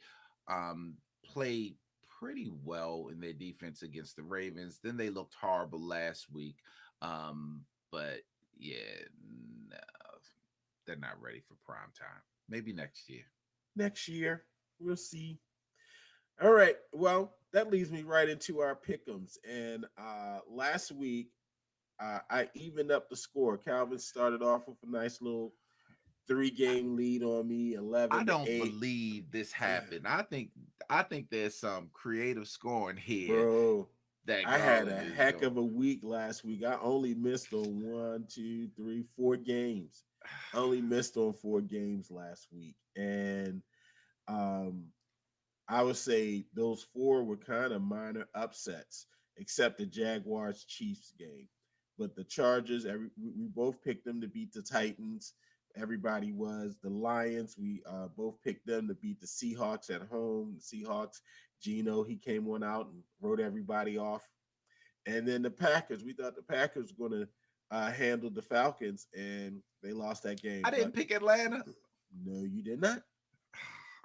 [SPEAKER 2] played pretty well in their defense against the Ravens. Then they looked horrible last week. But yeah, no, they're not ready for prime time. Maybe next year.
[SPEAKER 3] Next year, we'll see. All right. Well, that leads me right into our pick'ems. And last week, I evened up the score. Calvin started off with a nice little 3-game lead on me,
[SPEAKER 2] I
[SPEAKER 3] 11 to
[SPEAKER 2] don't
[SPEAKER 3] 8.
[SPEAKER 2] believe this happened. I think there's some creative scoring here
[SPEAKER 3] Bro,
[SPEAKER 2] that
[SPEAKER 3] I had
[SPEAKER 2] Garland
[SPEAKER 3] a
[SPEAKER 2] is
[SPEAKER 3] heck
[SPEAKER 2] doing.
[SPEAKER 3] of a week last week. I only missed on 4 games. I only missed on 4 games last week. And um, I would say those 4 were kind of minor upsets, except the Jaguars Chiefs game. But the Chargers, we both picked them to beat the Titans. Everybody was the Lions. We both picked them to beat the Seahawks at home. The Seahawks, Gino, he came on out and wrote everybody off. And then the Packers, we thought the Packers were going to handle the Falcons, and they lost that game.
[SPEAKER 2] I didn't
[SPEAKER 3] But
[SPEAKER 2] pick Atlanta.
[SPEAKER 3] no, you did not.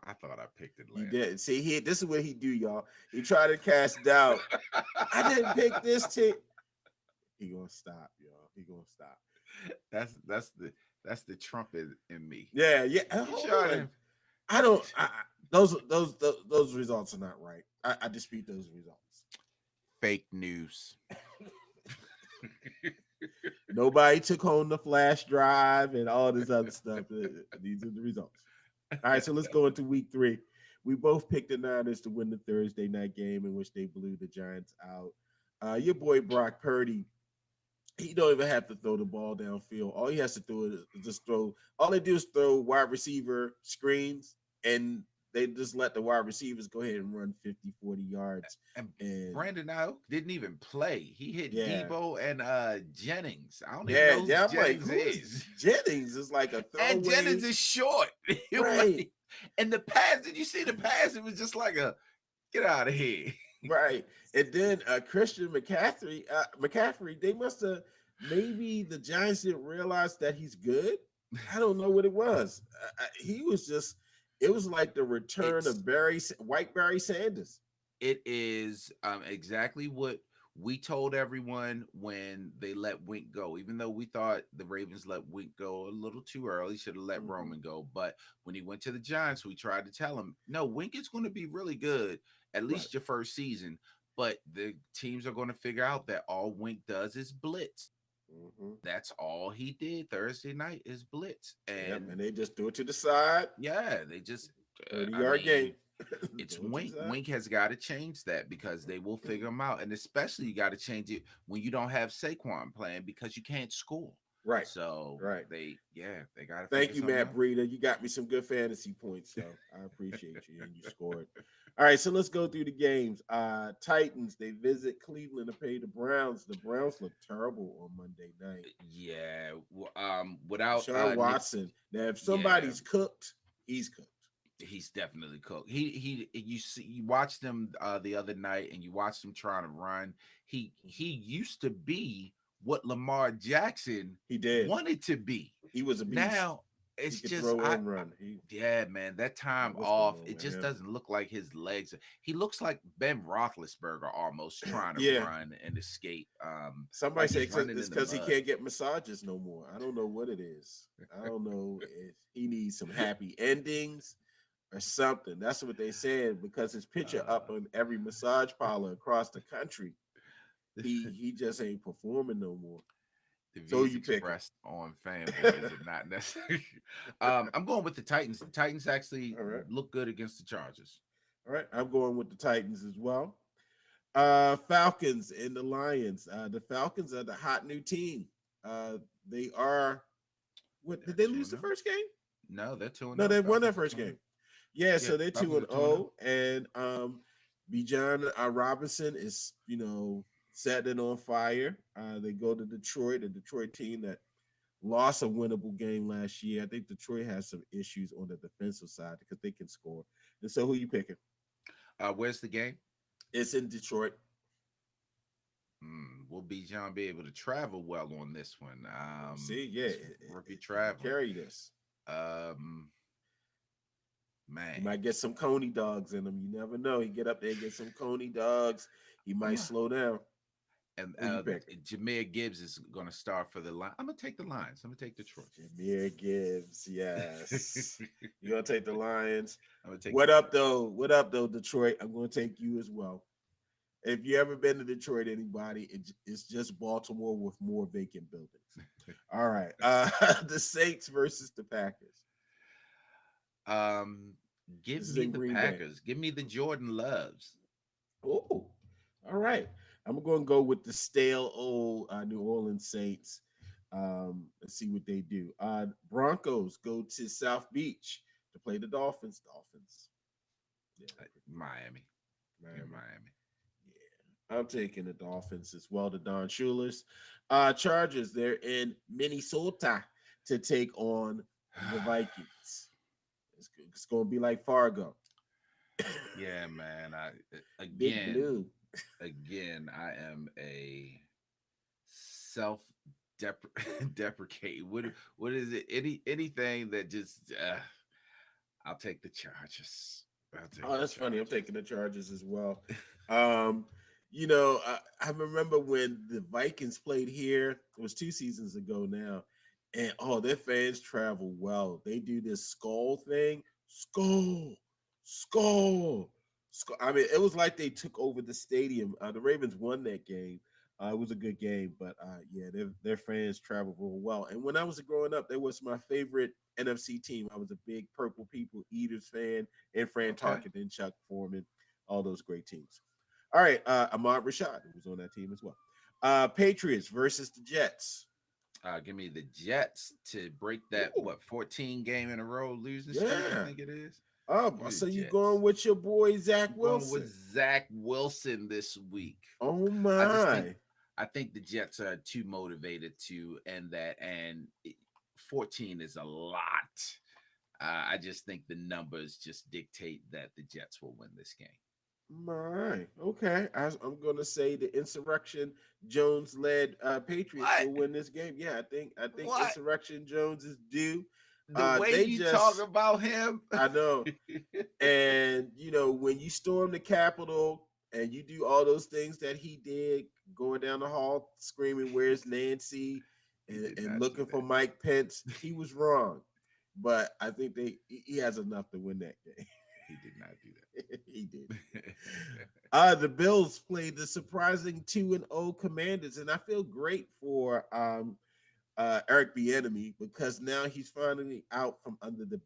[SPEAKER 2] I thought I picked
[SPEAKER 3] You
[SPEAKER 2] Atlanta.
[SPEAKER 3] did. See, this is what he do, y'all. He tried to cast doubt. I didn't pick this team. He gonna stop, y'all. He gonna stop.
[SPEAKER 2] That's the trumpet in me.
[SPEAKER 3] Yeah, yeah.
[SPEAKER 2] You
[SPEAKER 3] Hold
[SPEAKER 2] sure
[SPEAKER 3] on.
[SPEAKER 2] that
[SPEAKER 3] I don't. Those results are not right. I dispute those results.
[SPEAKER 2] fake news?
[SPEAKER 3] Nobody took home the flash drive and all this other stuff. These are the results. All right, so let's go into week 3. We both picked the Niners to win the Thursday night game in which they blew the Giants out. Your boy Brock Purdy, he don't even have to throw the ball downfield. All he has to do is just throw. All they do is throw wide receiver screens, and they just let the wide receivers go ahead and run 50, 40 yards.
[SPEAKER 2] And
[SPEAKER 3] And
[SPEAKER 2] Brandon Ayuk didn't even play. He hit
[SPEAKER 3] yeah,
[SPEAKER 2] Debo and Jennings. I don't even
[SPEAKER 3] yeah,
[SPEAKER 2] know who
[SPEAKER 3] yeah. I'm like,
[SPEAKER 2] Jennings
[SPEAKER 3] who's
[SPEAKER 2] is.
[SPEAKER 3] Jennings? It's like a
[SPEAKER 2] And Jennings
[SPEAKER 3] throwaway,
[SPEAKER 2] is short.
[SPEAKER 3] right?
[SPEAKER 2] And the pass, did you see the pass? It was just like a get out of here.
[SPEAKER 3] Right. And then Christian McCaffrey, they must have, maybe the Giants didn't realize that he's good. I don't know what it was. He was just, it was like the return
[SPEAKER 2] It's
[SPEAKER 3] of White Barry Sanders.
[SPEAKER 2] it is exactly what we told everyone when they let Wink go. Even though we thought the Ravens let Wink go a little too early, should have let
[SPEAKER 3] Mhm.
[SPEAKER 2] Roman go. But when he went to the Giants, we tried to tell him, no, Wink is going to be really good, at
[SPEAKER 3] Right.
[SPEAKER 2] least your first season. But the teams are going to figure out that all Wink does is blitz.
[SPEAKER 3] Hmm.
[SPEAKER 2] That's all he did Thursday night is blitz.
[SPEAKER 3] Yep.
[SPEAKER 2] And
[SPEAKER 3] And they just threw it to the side,
[SPEAKER 2] yeah, they just,
[SPEAKER 3] 30-yard gain.
[SPEAKER 2] it's
[SPEAKER 3] Throw it to the
[SPEAKER 2] Wink.
[SPEAKER 3] side.
[SPEAKER 2] Wink has got to change that because they will figure him out. And especially you got to change it when you don't have Saquon playing because you can't score.
[SPEAKER 3] Right.
[SPEAKER 2] So
[SPEAKER 3] Right.
[SPEAKER 2] they got to
[SPEAKER 3] Thank
[SPEAKER 2] figure
[SPEAKER 3] you,
[SPEAKER 2] something
[SPEAKER 3] Matt
[SPEAKER 2] out.
[SPEAKER 3] Breida. You got me some good fantasy points, so I appreciate you. And you scored. All right, so let's go through the games. Titans, they visit Cleveland to play the Browns. The Browns look terrible on Monday night.
[SPEAKER 2] Yeah. Without
[SPEAKER 3] Deshaun
[SPEAKER 2] Nick,
[SPEAKER 3] Watson. Now, if
[SPEAKER 2] yeah,
[SPEAKER 3] somebody's cooked, he's cooked.
[SPEAKER 2] he's definitely cooked. You watched him the other night and you watched him trying to run. He used to be what Lamar Jackson
[SPEAKER 3] He did.
[SPEAKER 2] wanted to be.
[SPEAKER 3] He was a beast.
[SPEAKER 2] Now
[SPEAKER 3] He
[SPEAKER 2] it's
[SPEAKER 3] could
[SPEAKER 2] just
[SPEAKER 3] throw and run.
[SPEAKER 2] yeah, man, that time
[SPEAKER 3] What's going
[SPEAKER 2] off,
[SPEAKER 3] on
[SPEAKER 2] it
[SPEAKER 3] with
[SPEAKER 2] just
[SPEAKER 3] him?
[SPEAKER 2] doesn't look like his legs. He looks like Ben Roethlisberger almost trying to
[SPEAKER 3] Yeah.
[SPEAKER 2] run and escape.
[SPEAKER 3] Somebody
[SPEAKER 2] Like
[SPEAKER 3] said
[SPEAKER 2] he's running
[SPEAKER 3] it's
[SPEAKER 2] in the
[SPEAKER 3] because he
[SPEAKER 2] mud.
[SPEAKER 3] can't get massages no more. I don't know what it is. I don't know if he needs some happy endings or something. That's what they said because his picture up
[SPEAKER 2] Uh,
[SPEAKER 3] on every massage parlor across the country. He just ain't performing no more.
[SPEAKER 2] the
[SPEAKER 3] So
[SPEAKER 2] views
[SPEAKER 3] you pick him.
[SPEAKER 2] expressed on Fanboys are not necessary. I'm going with the Titans. The Titans actually
[SPEAKER 3] All right.
[SPEAKER 2] look good against the Chargers.
[SPEAKER 3] All right. I'm going with the Titans as well. Falcons and the Lions. The Falcons are the hot new team. Uh, they are what
[SPEAKER 2] They're
[SPEAKER 3] did they
[SPEAKER 2] two
[SPEAKER 3] lose
[SPEAKER 2] and
[SPEAKER 3] the
[SPEAKER 2] zero.
[SPEAKER 3] first game?
[SPEAKER 2] No, they're 2 and
[SPEAKER 3] No,
[SPEAKER 2] zero.
[SPEAKER 3] they won their
[SPEAKER 2] Falcons are
[SPEAKER 3] first
[SPEAKER 2] 2 and
[SPEAKER 3] game.
[SPEAKER 2] 0.
[SPEAKER 3] Yeah,
[SPEAKER 2] Yeah,
[SPEAKER 3] so they're two
[SPEAKER 2] Falcons
[SPEAKER 3] and
[SPEAKER 2] are 2 and 0.
[SPEAKER 3] zero, and Bijan Robinson is setting it on fire. They go to Detroit, a Detroit team that lost a winnable game last year. I think Detroit has some issues on the defensive side because they can score. And so, who you picking?
[SPEAKER 2] Where's the game?
[SPEAKER 3] It's in Detroit.
[SPEAKER 2] Will B. John be able to travel well on this one?
[SPEAKER 3] We'll see, yeah,
[SPEAKER 2] This rookie
[SPEAKER 3] he can
[SPEAKER 2] traveling.
[SPEAKER 3] carry this.
[SPEAKER 2] Um,
[SPEAKER 3] He
[SPEAKER 2] man,
[SPEAKER 3] might get some Coney dogs in him. You never know. He get up there and get some Coney dogs. He might
[SPEAKER 2] I'm
[SPEAKER 3] slow down.
[SPEAKER 2] and
[SPEAKER 3] Who you picking?
[SPEAKER 2] Jameer Gibbs is going to start for the line. I'm gonna take the Lions. I'm gonna take Detroit.
[SPEAKER 3] Jameer Gibbs, yes. You're gonna take the Lions.
[SPEAKER 2] I'm gonna take
[SPEAKER 3] What
[SPEAKER 2] Detroit.
[SPEAKER 3] up though? What up though, Detroit? I'm gonna take you as well. If you ever been to Detroit, anybody, it's just Baltimore with more vacant buildings. All right. The Saints versus the Packers.
[SPEAKER 2] Um,
[SPEAKER 3] This
[SPEAKER 2] give
[SPEAKER 3] is
[SPEAKER 2] me
[SPEAKER 3] in
[SPEAKER 2] the
[SPEAKER 3] Green Bay.
[SPEAKER 2] Packers. Give me the Jordan Loves.
[SPEAKER 3] Oh, all right. I'm going to go with the stale old New Orleans Saints. Let's see what they do. Broncos go to South Beach to play the Dolphins. Dolphins. Yeah,
[SPEAKER 2] Miami. Give me
[SPEAKER 3] Miami.
[SPEAKER 2] Miami.
[SPEAKER 3] Yeah, I'm taking the Dolphins as well. The Don Shulers. Chargers. They're in Minnesota to take on the Vikings. It's going to be like Fargo.
[SPEAKER 2] Yeah, man.
[SPEAKER 3] Big Blue.
[SPEAKER 2] Again, I am a self deprecate. What is it? Anything that just I'll take the Chargers. I'll take
[SPEAKER 3] Oh,
[SPEAKER 2] the
[SPEAKER 3] that's funny. I'm
[SPEAKER 2] Chargers.
[SPEAKER 3] taking the Chargers as well. Um, I remember when the Vikings played here. It was 2 seasons ago now, and their fans travel well. They do this skull thing, skull, skull, skull. I mean, it was like they took over the stadium. The Ravens won that game. It was a good game, but yeah, their fans travel real well. And when I was growing up, that was my favorite NFC team. I was a big Purple People Eaters fan, and Fran
[SPEAKER 2] Okay.
[SPEAKER 3] Tarkenton, Chuck Foreman, all those great teams. All right, Ahmad Rashad, who was on that team as well. Patriots versus the Jets.
[SPEAKER 2] Give me the Jets to break that
[SPEAKER 3] Ooh,
[SPEAKER 2] 14 game in a row losing streak. I
[SPEAKER 3] yeah.
[SPEAKER 2] think it is. Give me
[SPEAKER 3] So
[SPEAKER 2] the
[SPEAKER 3] you
[SPEAKER 2] Jets.
[SPEAKER 3] going with your boy Zach
[SPEAKER 2] I'm going with
[SPEAKER 3] Wilson?
[SPEAKER 2] Zach Wilson this week.
[SPEAKER 3] Oh
[SPEAKER 2] I just think
[SPEAKER 3] my.
[SPEAKER 2] I think the Jets are too motivated to end that, and 14 is a lot. I just think the numbers just dictate that the Jets will win this game.
[SPEAKER 3] My. Okay. I'm gonna say the Insurrection Jones led Patriots
[SPEAKER 2] What?
[SPEAKER 3] will win this game. Yeah, I think
[SPEAKER 2] What?
[SPEAKER 3] Insurrection Jones is due.
[SPEAKER 2] The way
[SPEAKER 3] They
[SPEAKER 2] you talk
[SPEAKER 3] just
[SPEAKER 2] about him?
[SPEAKER 3] I know. And when you storm the Capitol and you do all those things that he did, going down the hall screaming, "Where's Nancy?"
[SPEAKER 2] He
[SPEAKER 3] and,
[SPEAKER 2] did
[SPEAKER 3] and
[SPEAKER 2] not do
[SPEAKER 3] looking for
[SPEAKER 2] that.
[SPEAKER 3] Mike Pence, he was wrong. But I think he has enough to win that game.
[SPEAKER 2] He did not do
[SPEAKER 3] He did.
[SPEAKER 2] that.
[SPEAKER 3] The Bills played the surprising 2-0 Commanders, and I feel great for Eric Bieniemy because now he's finally out from under the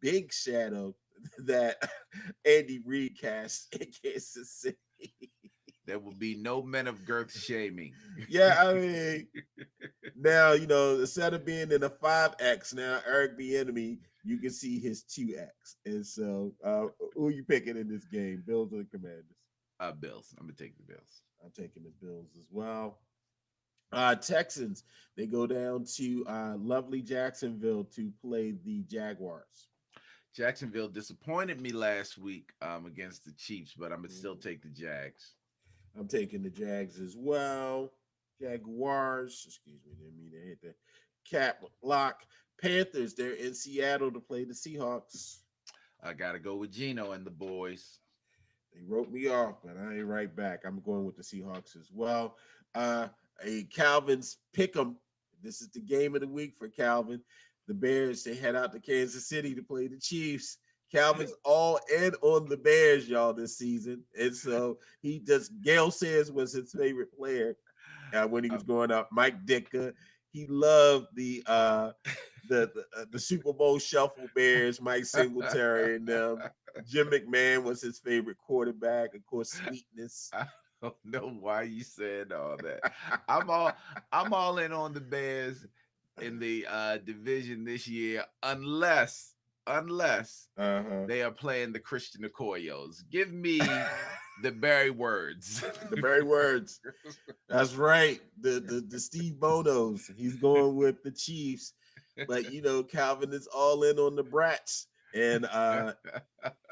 [SPEAKER 3] big shadow that Andy Reid cast in Kansas City.
[SPEAKER 2] There will be no men of girth shaming.
[SPEAKER 3] Yeah, I mean, now instead of being in a 5X, now Eric Bieniemy, you can see his 2X. And so, who are you picking in this game, Bills or the Commanders?
[SPEAKER 2] Bills. I'm gonna take the Bills.
[SPEAKER 3] I'm taking the Bills as well. Texans, they go down to lovely Jacksonville to play the Jaguars.
[SPEAKER 2] Jacksonville disappointed me last week against the Chiefs, but I'm gonna still
[SPEAKER 3] Mhm.
[SPEAKER 2] take the Jags.
[SPEAKER 3] I'm taking the Jags as well. Jaguars, excuse me, didn't mean to hit the cap lock. Panthers, they're in Seattle to play the Seahawks.
[SPEAKER 2] I gotta go with Gino and the boys.
[SPEAKER 3] They wrote me off, but I ain't right back. I'm going with the Seahawks as well. A Calvin's Pick'em. This is the game of the week for Calvin. The Bears, they head out to Kansas City to play the Chiefs. Calvin's all in on the Bears, y'all, this season. And so Gail Sayers was his favorite player when he was
[SPEAKER 2] Um,
[SPEAKER 3] growing up. Mike Ditka. He loved the Super Bowl shuffle Bears, Mike Singletary and them. Jim McMahon was his favorite quarterback. Of course, Sweetness.
[SPEAKER 2] I don't know why you said all that. I'm all I'm all in on the Bears in the division this year, unless
[SPEAKER 3] Uh-huh.
[SPEAKER 2] they are playing the Christian Okoyos. Give me the Barry Words.
[SPEAKER 3] The very words. That's right. The Steve Bonos. He's going with the Chiefs. But Calvin is all in on the Brats. And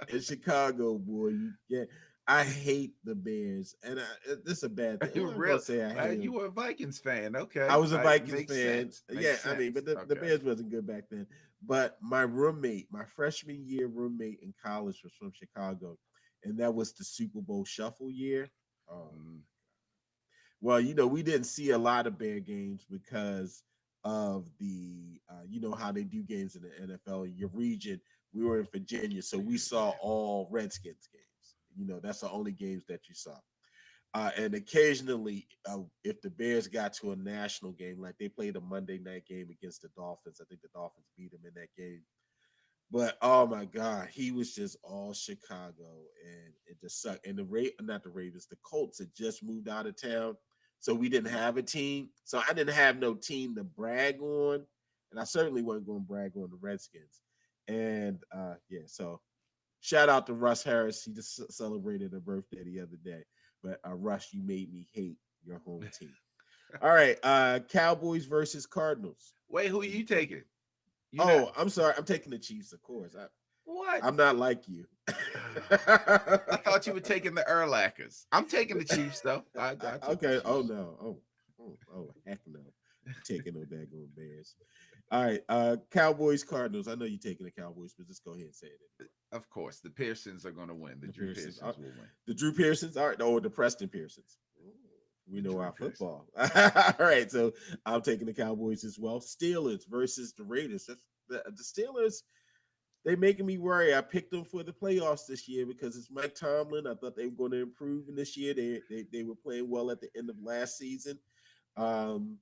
[SPEAKER 3] in Chicago, boy, you get. I hate the Bears, and this is a bad thing. I'm not gonna
[SPEAKER 2] Real,
[SPEAKER 3] say I hate
[SPEAKER 2] you
[SPEAKER 3] them.
[SPEAKER 2] were a Vikings fan.
[SPEAKER 3] I
[SPEAKER 2] Okay.
[SPEAKER 3] was a Vikings
[SPEAKER 2] Makes
[SPEAKER 3] fan.
[SPEAKER 2] sense.
[SPEAKER 3] Yeah,
[SPEAKER 2] Makes
[SPEAKER 3] I mean, but
[SPEAKER 2] sense.
[SPEAKER 3] the
[SPEAKER 2] Okay.
[SPEAKER 3] Bears wasn't good back then. But my roommate, my freshman year roommate in college, was from Chicago, and that was the Super Bowl shuffle year. Oh,
[SPEAKER 2] Mm,
[SPEAKER 3] well, we didn't see a lot of Bear games because of how they do games in the NFL in your region. We were in Virginia, so we saw all Redskins games. That's the only games that you saw. And occasionally, if the Bears got to a national game, like they played a Monday night game against the Dolphins, I think the Dolphins beat them in that game. But oh my God, he was just all Chicago, and it just sucked. And not the Ravens, the Colts had just moved out of town, so we didn't have a team. So I didn't have no team to brag on, and I certainly wasn't going to brag on the Redskins. And yeah, so shout out to Russ Harris. He just celebrated a birthday the other day. But Russ, you made me hate your home team. All right, Cowboys versus Cardinals.
[SPEAKER 2] Wait, who are you taking? You not
[SPEAKER 3] Oh, I'm sorry. I'm taking the Chiefs, of course.
[SPEAKER 2] what?
[SPEAKER 3] I'm not like you.
[SPEAKER 2] I thought you were taking the Erlackers. I'm taking the Chiefs though. I took the
[SPEAKER 3] Okay. Oh
[SPEAKER 2] Chiefs.
[SPEAKER 3] no. Oh, heck no. Taking no daggone Bears. All right. Cowboys, Cardinals. I know you're taking the Cowboys, but just go ahead and say it anyway.
[SPEAKER 2] Of course, the Pearsons are going to win. The
[SPEAKER 3] The
[SPEAKER 2] Drew
[SPEAKER 3] Pearsons are
[SPEAKER 2] Pearsons will win.
[SPEAKER 3] the Drew Pearsons are no the Preston Pearsons. We
[SPEAKER 2] The
[SPEAKER 3] know
[SPEAKER 2] Drew
[SPEAKER 3] our
[SPEAKER 2] Pearson.
[SPEAKER 3] football. All right, so I'm taking the Cowboys as well. Steelers versus the Raiders. The Steelers. They making me worry. I picked them for the playoffs this year because it's Mike Tomlin. I thought they were going to improve in this year. They were playing well at the end of last season. Um,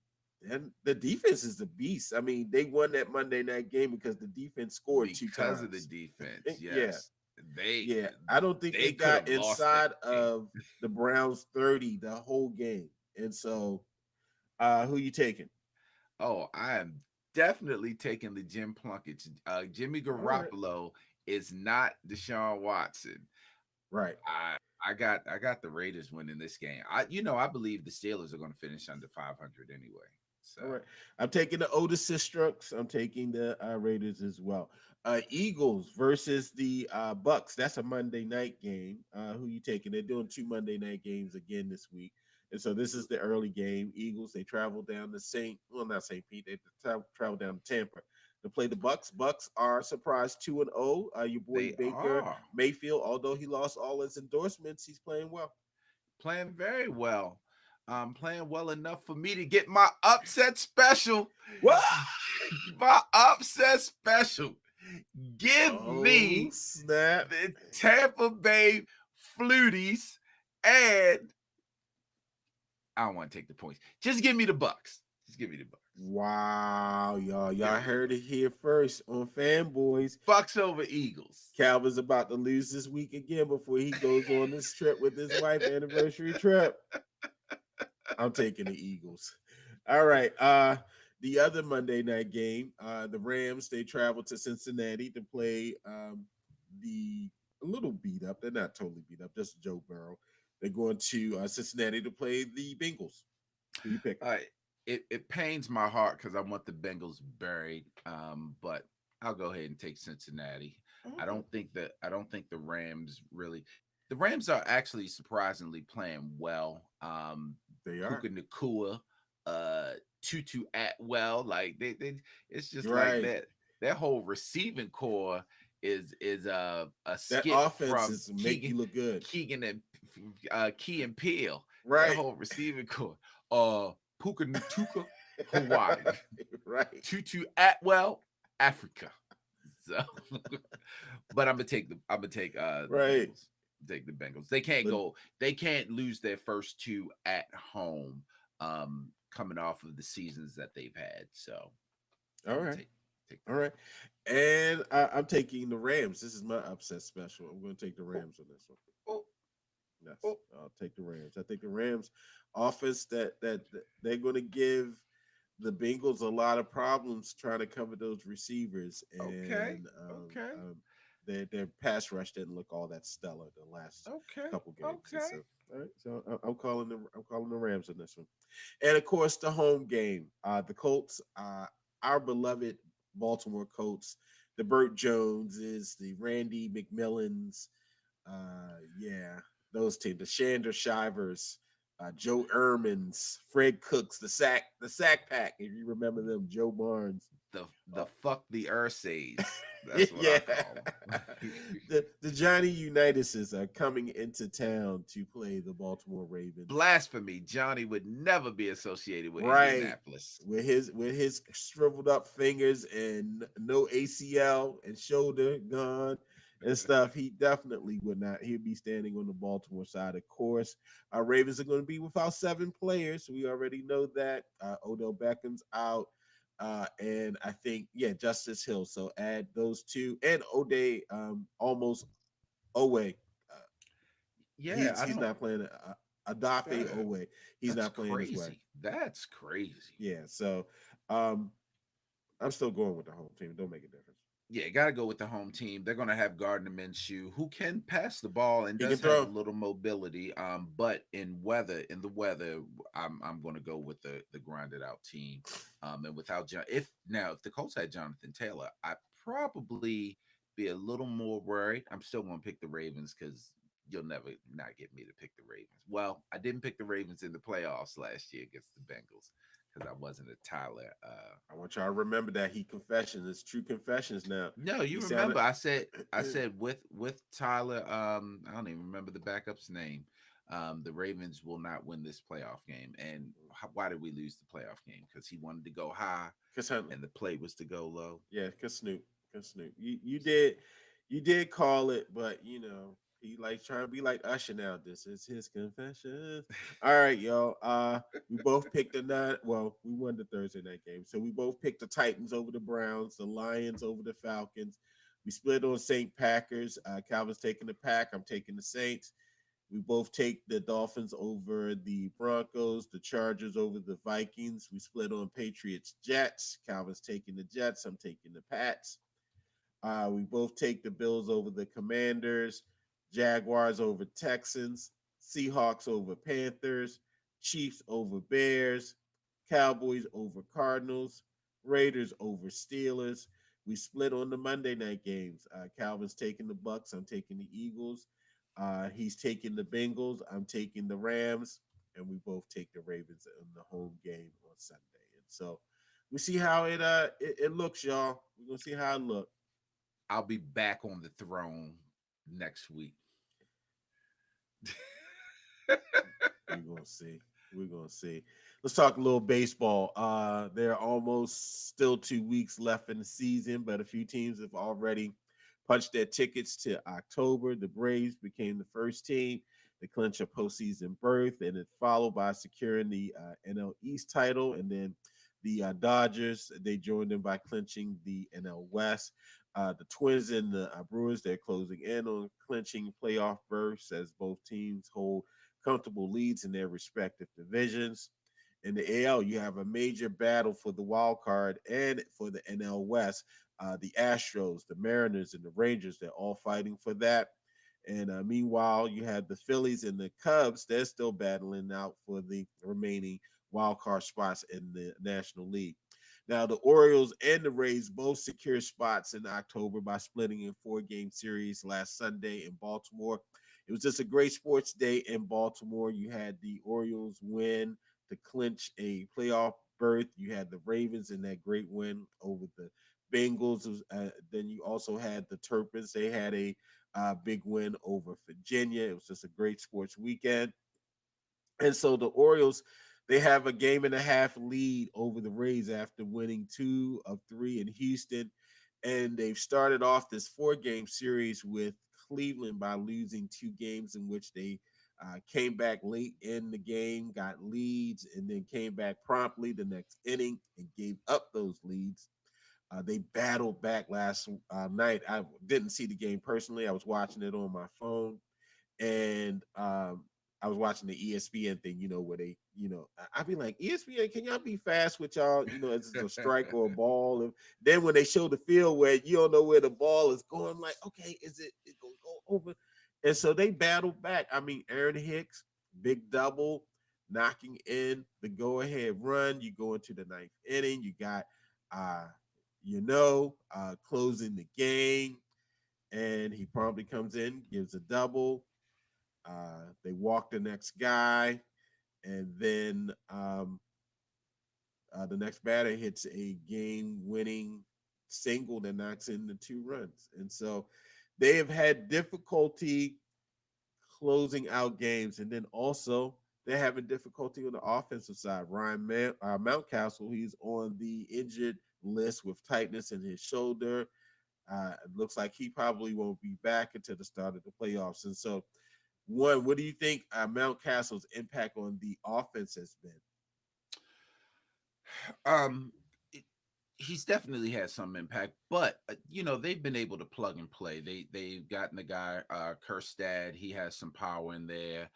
[SPEAKER 3] and the defense is a beast. I mean, they won that Monday night game because the defense scored two
[SPEAKER 2] Because of the
[SPEAKER 3] times.
[SPEAKER 2] defense,
[SPEAKER 3] Yeah,
[SPEAKER 2] yes. They
[SPEAKER 3] yeah. I don't think
[SPEAKER 2] they
[SPEAKER 3] they
[SPEAKER 2] could have
[SPEAKER 3] got
[SPEAKER 2] lost that
[SPEAKER 3] inside
[SPEAKER 2] game.
[SPEAKER 3] of the Browns 30 the whole game. And so, who you taking?
[SPEAKER 2] Oh, I am definitely taking the Jim Plunkett. Jimmy
[SPEAKER 3] All right,
[SPEAKER 2] Garoppolo is not Deshaun Watson.
[SPEAKER 3] right.
[SPEAKER 2] I got the Raiders winning this game. I believe the Steelers are going to finish under 500 anyway. So
[SPEAKER 3] All right. I'm taking the Otis Sistrux. I'm taking the Raiders as well. Eagles versus the Bucks. That's a Monday night game. Who you taking? They're doing two Monday night games again this week. And so this is the early game. Eagles, they travel down to not St. Pete. They travel down to Tampa to play the Bucks. Bucks are surprised 2-0. Your boy
[SPEAKER 2] they
[SPEAKER 3] Baker
[SPEAKER 2] are
[SPEAKER 3] Mayfield, although he lost all his endorsements, he's playing well.
[SPEAKER 2] playing very well. Playing well enough for me to get my upset special.
[SPEAKER 3] What?
[SPEAKER 2] My upset special. Give
[SPEAKER 3] Oh,
[SPEAKER 2] me
[SPEAKER 3] snap.
[SPEAKER 2] the Tampa Bay Fluties, and I don't want to take the points. Just give me the Bucks. Just give me the Bucks.
[SPEAKER 3] Wow, y'all.
[SPEAKER 2] Give
[SPEAKER 3] Y'all
[SPEAKER 2] me the
[SPEAKER 3] heard
[SPEAKER 2] Bucks.
[SPEAKER 3] it here first on Fanboys.
[SPEAKER 2] Bucks over Eagles.
[SPEAKER 3] Calvin's about to lose this week again before he goes on this trip with his wife, anniversary trip. I'm taking the Eagles. All right. The other Monday night game, the Rams, they travel to Cincinnati to play the a little beat up. They're not totally beat up, just Joe Burrow. They're going to Cincinnati to play the Bengals. Who you picking?
[SPEAKER 2] Uh, it pains my heart because I want the Bengals buried. But I'll go ahead and take Cincinnati.
[SPEAKER 3] Okay.
[SPEAKER 2] I don't think the Rams really. The Rams are actually surprisingly playing well.
[SPEAKER 3] They are.
[SPEAKER 2] Puka Nakua, uh, Tutu Atwell, like they it's just like
[SPEAKER 3] Right.
[SPEAKER 2] that whole receiving core is a
[SPEAKER 3] That
[SPEAKER 2] skit
[SPEAKER 3] offense
[SPEAKER 2] from
[SPEAKER 3] is make you look good.
[SPEAKER 2] Keegan and Key and Peele. That
[SPEAKER 3] Right.
[SPEAKER 2] whole receiving core. Puka Natuka, Hawaii.
[SPEAKER 3] Right.
[SPEAKER 2] Tutu Atwell, Africa. So, but I'm gonna take the
[SPEAKER 3] Right.
[SPEAKER 2] Bengals. Take the Bengals. They can't
[SPEAKER 3] But
[SPEAKER 2] go. They can't lose their first two at home. Coming off of the seasons that they've had. So
[SPEAKER 3] all
[SPEAKER 2] I'm gonna
[SPEAKER 3] right.
[SPEAKER 2] take the
[SPEAKER 3] All right. And I'm taking the Rams. This is my upset special. I'm going to take the
[SPEAKER 2] Bengals.
[SPEAKER 3] Rams on this one.
[SPEAKER 2] Oh,
[SPEAKER 3] Yes,
[SPEAKER 2] oh,
[SPEAKER 3] I'll take the Rams. I think the Rams offense that they're going to give the Bengals a lot of problems trying to cover those receivers,
[SPEAKER 2] okay,
[SPEAKER 3] and
[SPEAKER 2] okay,
[SPEAKER 3] their pass rush didn't look all that stellar the last
[SPEAKER 2] okay,
[SPEAKER 3] couple games. And
[SPEAKER 2] okay.
[SPEAKER 3] so, all right, so I'm calling the Rams on this one, and of course the home game, the Colts, our beloved Baltimore Colts, the Burt Joneses, the Randy McMillans, yeah, those teams, the Shander Shivers, Joe Ermans, Fred Cooks, the sack pack, if you remember them, Joe Barnes.
[SPEAKER 2] The fuck the Ursays. That's what I
[SPEAKER 3] Yeah.
[SPEAKER 2] call them.
[SPEAKER 3] The Johnny Unitas are coming into town to play the Baltimore Ravens.
[SPEAKER 2] Blasphemy. Johnny would never be associated with
[SPEAKER 3] Right.
[SPEAKER 2] Indianapolis.
[SPEAKER 3] With his shriveled up fingers and no ACL and shoulder gone and stuff, he definitely would not. He'd be standing on the Baltimore side. Of course, our Ravens are going to be without 7 players. We already know that. Odell Beckham's out. And I think, yeah, Justice Hill. So add those two and Ode almost Owe. Uh,
[SPEAKER 2] Yeah,
[SPEAKER 3] he's
[SPEAKER 2] I
[SPEAKER 3] he's
[SPEAKER 2] don't.
[SPEAKER 3] not playing Adafe
[SPEAKER 2] That,
[SPEAKER 3] Owe. He's
[SPEAKER 2] that's
[SPEAKER 3] not playing his way.
[SPEAKER 2] crazy. That's crazy.
[SPEAKER 3] Yeah, so um, I'm still going with the home team. Don't make a difference.
[SPEAKER 2] Yeah, got to go with the home team. They're going to have Gardner Minshew, who can pass the ball and
[SPEAKER 3] He can
[SPEAKER 2] does have a
[SPEAKER 3] throw.
[SPEAKER 2] little mobility. But in the weather, I'm going to go with the grinded out team. And without if the Colts had Jonathan Taylor, I probably be a little more worried. I'm still going to pick the Ravens because you'll never not get me to pick the Ravens. Well, I didn't pick the Ravens in the playoffs last year against the Bengals because I wasn't a Tyler.
[SPEAKER 3] I want y'all to remember that he confessions. It's true confessions now.
[SPEAKER 2] No,
[SPEAKER 3] He
[SPEAKER 2] you
[SPEAKER 3] sounded
[SPEAKER 2] remember I said with Tyler. I don't even remember the backup's name. The Ravens will not win this playoff game. And why did we lose the playoff game? Because he wanted to go high,
[SPEAKER 3] Cause Huntley.
[SPEAKER 2] and the play was to go low.
[SPEAKER 3] Yeah, cause Snoop. You did call it, but he like trying to be like Usher now. This is his confession. All right, y'all. We both picked the nine. Well, we won the Thursday night game, so we both picked the Titans over the Browns, the Lions over the Falcons. We split on Saint Packers. Calvin's taking the Pack. I'm taking the Saints. We both take the Dolphins over the Broncos, the Chargers over the Vikings. We split on Patriots Jets. Calvin's taking the Jets. I'm taking the Pats. We both take the Bills over the Commanders, Jaguars over Texans, Seahawks over Panthers, Chiefs over Bears, Cowboys over Cardinals, Raiders over Steelers. We split on the Monday night games. Calvin's taking the Bucks. I'm taking the Eagles. He's taking the Bengals. I'm taking the Rams, and we both take the Ravens in the home game on Sunday. And so we see how it looks, y'all. We're gonna see how it looks.
[SPEAKER 2] I'll be back on the throne next week.
[SPEAKER 3] We're gonna see. We're gonna see. Let's talk a little baseball. There are almost still 2 weeks left in the season, but a few teams have already punched their tickets to October. The Braves became the first team to clinch a postseason berth, and it followed by securing the NL East title, and then the Dodgers they joined them by clinching the NL West. The Twins and the Brewers they're closing in on clinching playoff berths as both teams hold comfortable leads in their respective divisions. In the AL, you have a major battle for the wild card and for the NL West. The Astros, the Mariners, and the Rangers, they're all fighting for that. And meanwhile, you have the Phillies and the Cubs, they're still battling out for the remaining wild card spots in the National League. Now, the Orioles and the Rays both secure spots in October by splitting in 4-game series last Sunday in Baltimore. It was just a great sports day in Baltimore. You had the Orioles win to clinch a playoff berth. You had the Ravens in that great win over the Bengals. Then you also had the Terrapins. They had a big win over Virginia. It was just a great sports weekend. And so the Orioles, they have a game and a half lead over the Rays after winning 2 of 3 in Houston. And they've started off this 4-game series with Cleveland by losing 2 games in which they came back late in the game, got leads, and then came back promptly the next inning and gave up those leads. They battled back last night. I didn't see the game personally. I was watching it on my phone, and I was watching the ESPN thing, where they, I'd be like, ESPN, can y'all be fast with y'all, it's a strike or a ball? And then when they show the field where you don't know where the ball is going, I'm like, okay, it gonna go over? And so they battled back. I mean, Aaron Hicks, big double, knocking in the go-ahead run. You go into the ninth inning. You got, closing the game, and he promptly comes in, gives a double. They walk the next guy, and then the next batter hits a game-winning single that knocks in the 2 runs. And so they have had difficulty closing out games, and then also they're having difficulty on the offensive side. Mountcastle, he's on the injured list with tightness in his shoulder. It looks like he probably won't be back until the start of the playoffs. And so, what do you think Mountcastle's impact on the offense has been?
[SPEAKER 2] Um, he's definitely had some impact, but they've been able to plug and play. They've gotten the guy Kerstad. He has some power in there.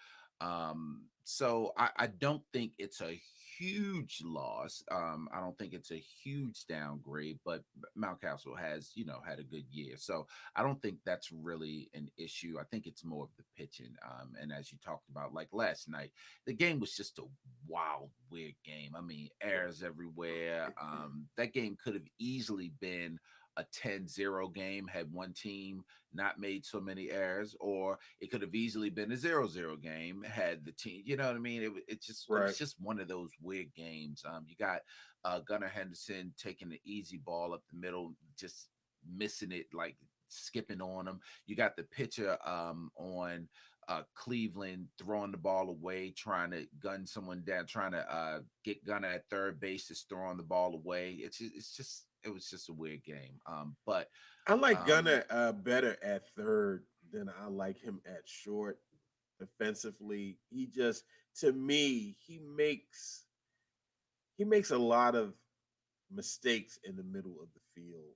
[SPEAKER 2] So I don't think it's a huge loss. I don't think it's a huge downgrade, but Mountcastle has had a good year, so I don't think that's really an issue. I think it's more of the pitching. And as you talked about, like last night, the game was just a wild, weird game. I mean, errors everywhere. That game could have easily been a 10-0 game had one team not made so many errors, or it could have easily been a 0-0 game had the team, you know what I mean? It was
[SPEAKER 3] Right.
[SPEAKER 2] just one of those weird games. You got Gunnar Henderson taking the easy ball up the middle, just missing it, like skipping on him. You got the pitcher on Cleveland throwing the ball away, trying to gun someone down, trying to get Gunner at third base, just throwing the ball away. It was just a weird game. But
[SPEAKER 3] I like
[SPEAKER 2] um,
[SPEAKER 3] Gunner better at third than I like him at short. Defensively, he just to me he makes a lot of mistakes in the middle of the field.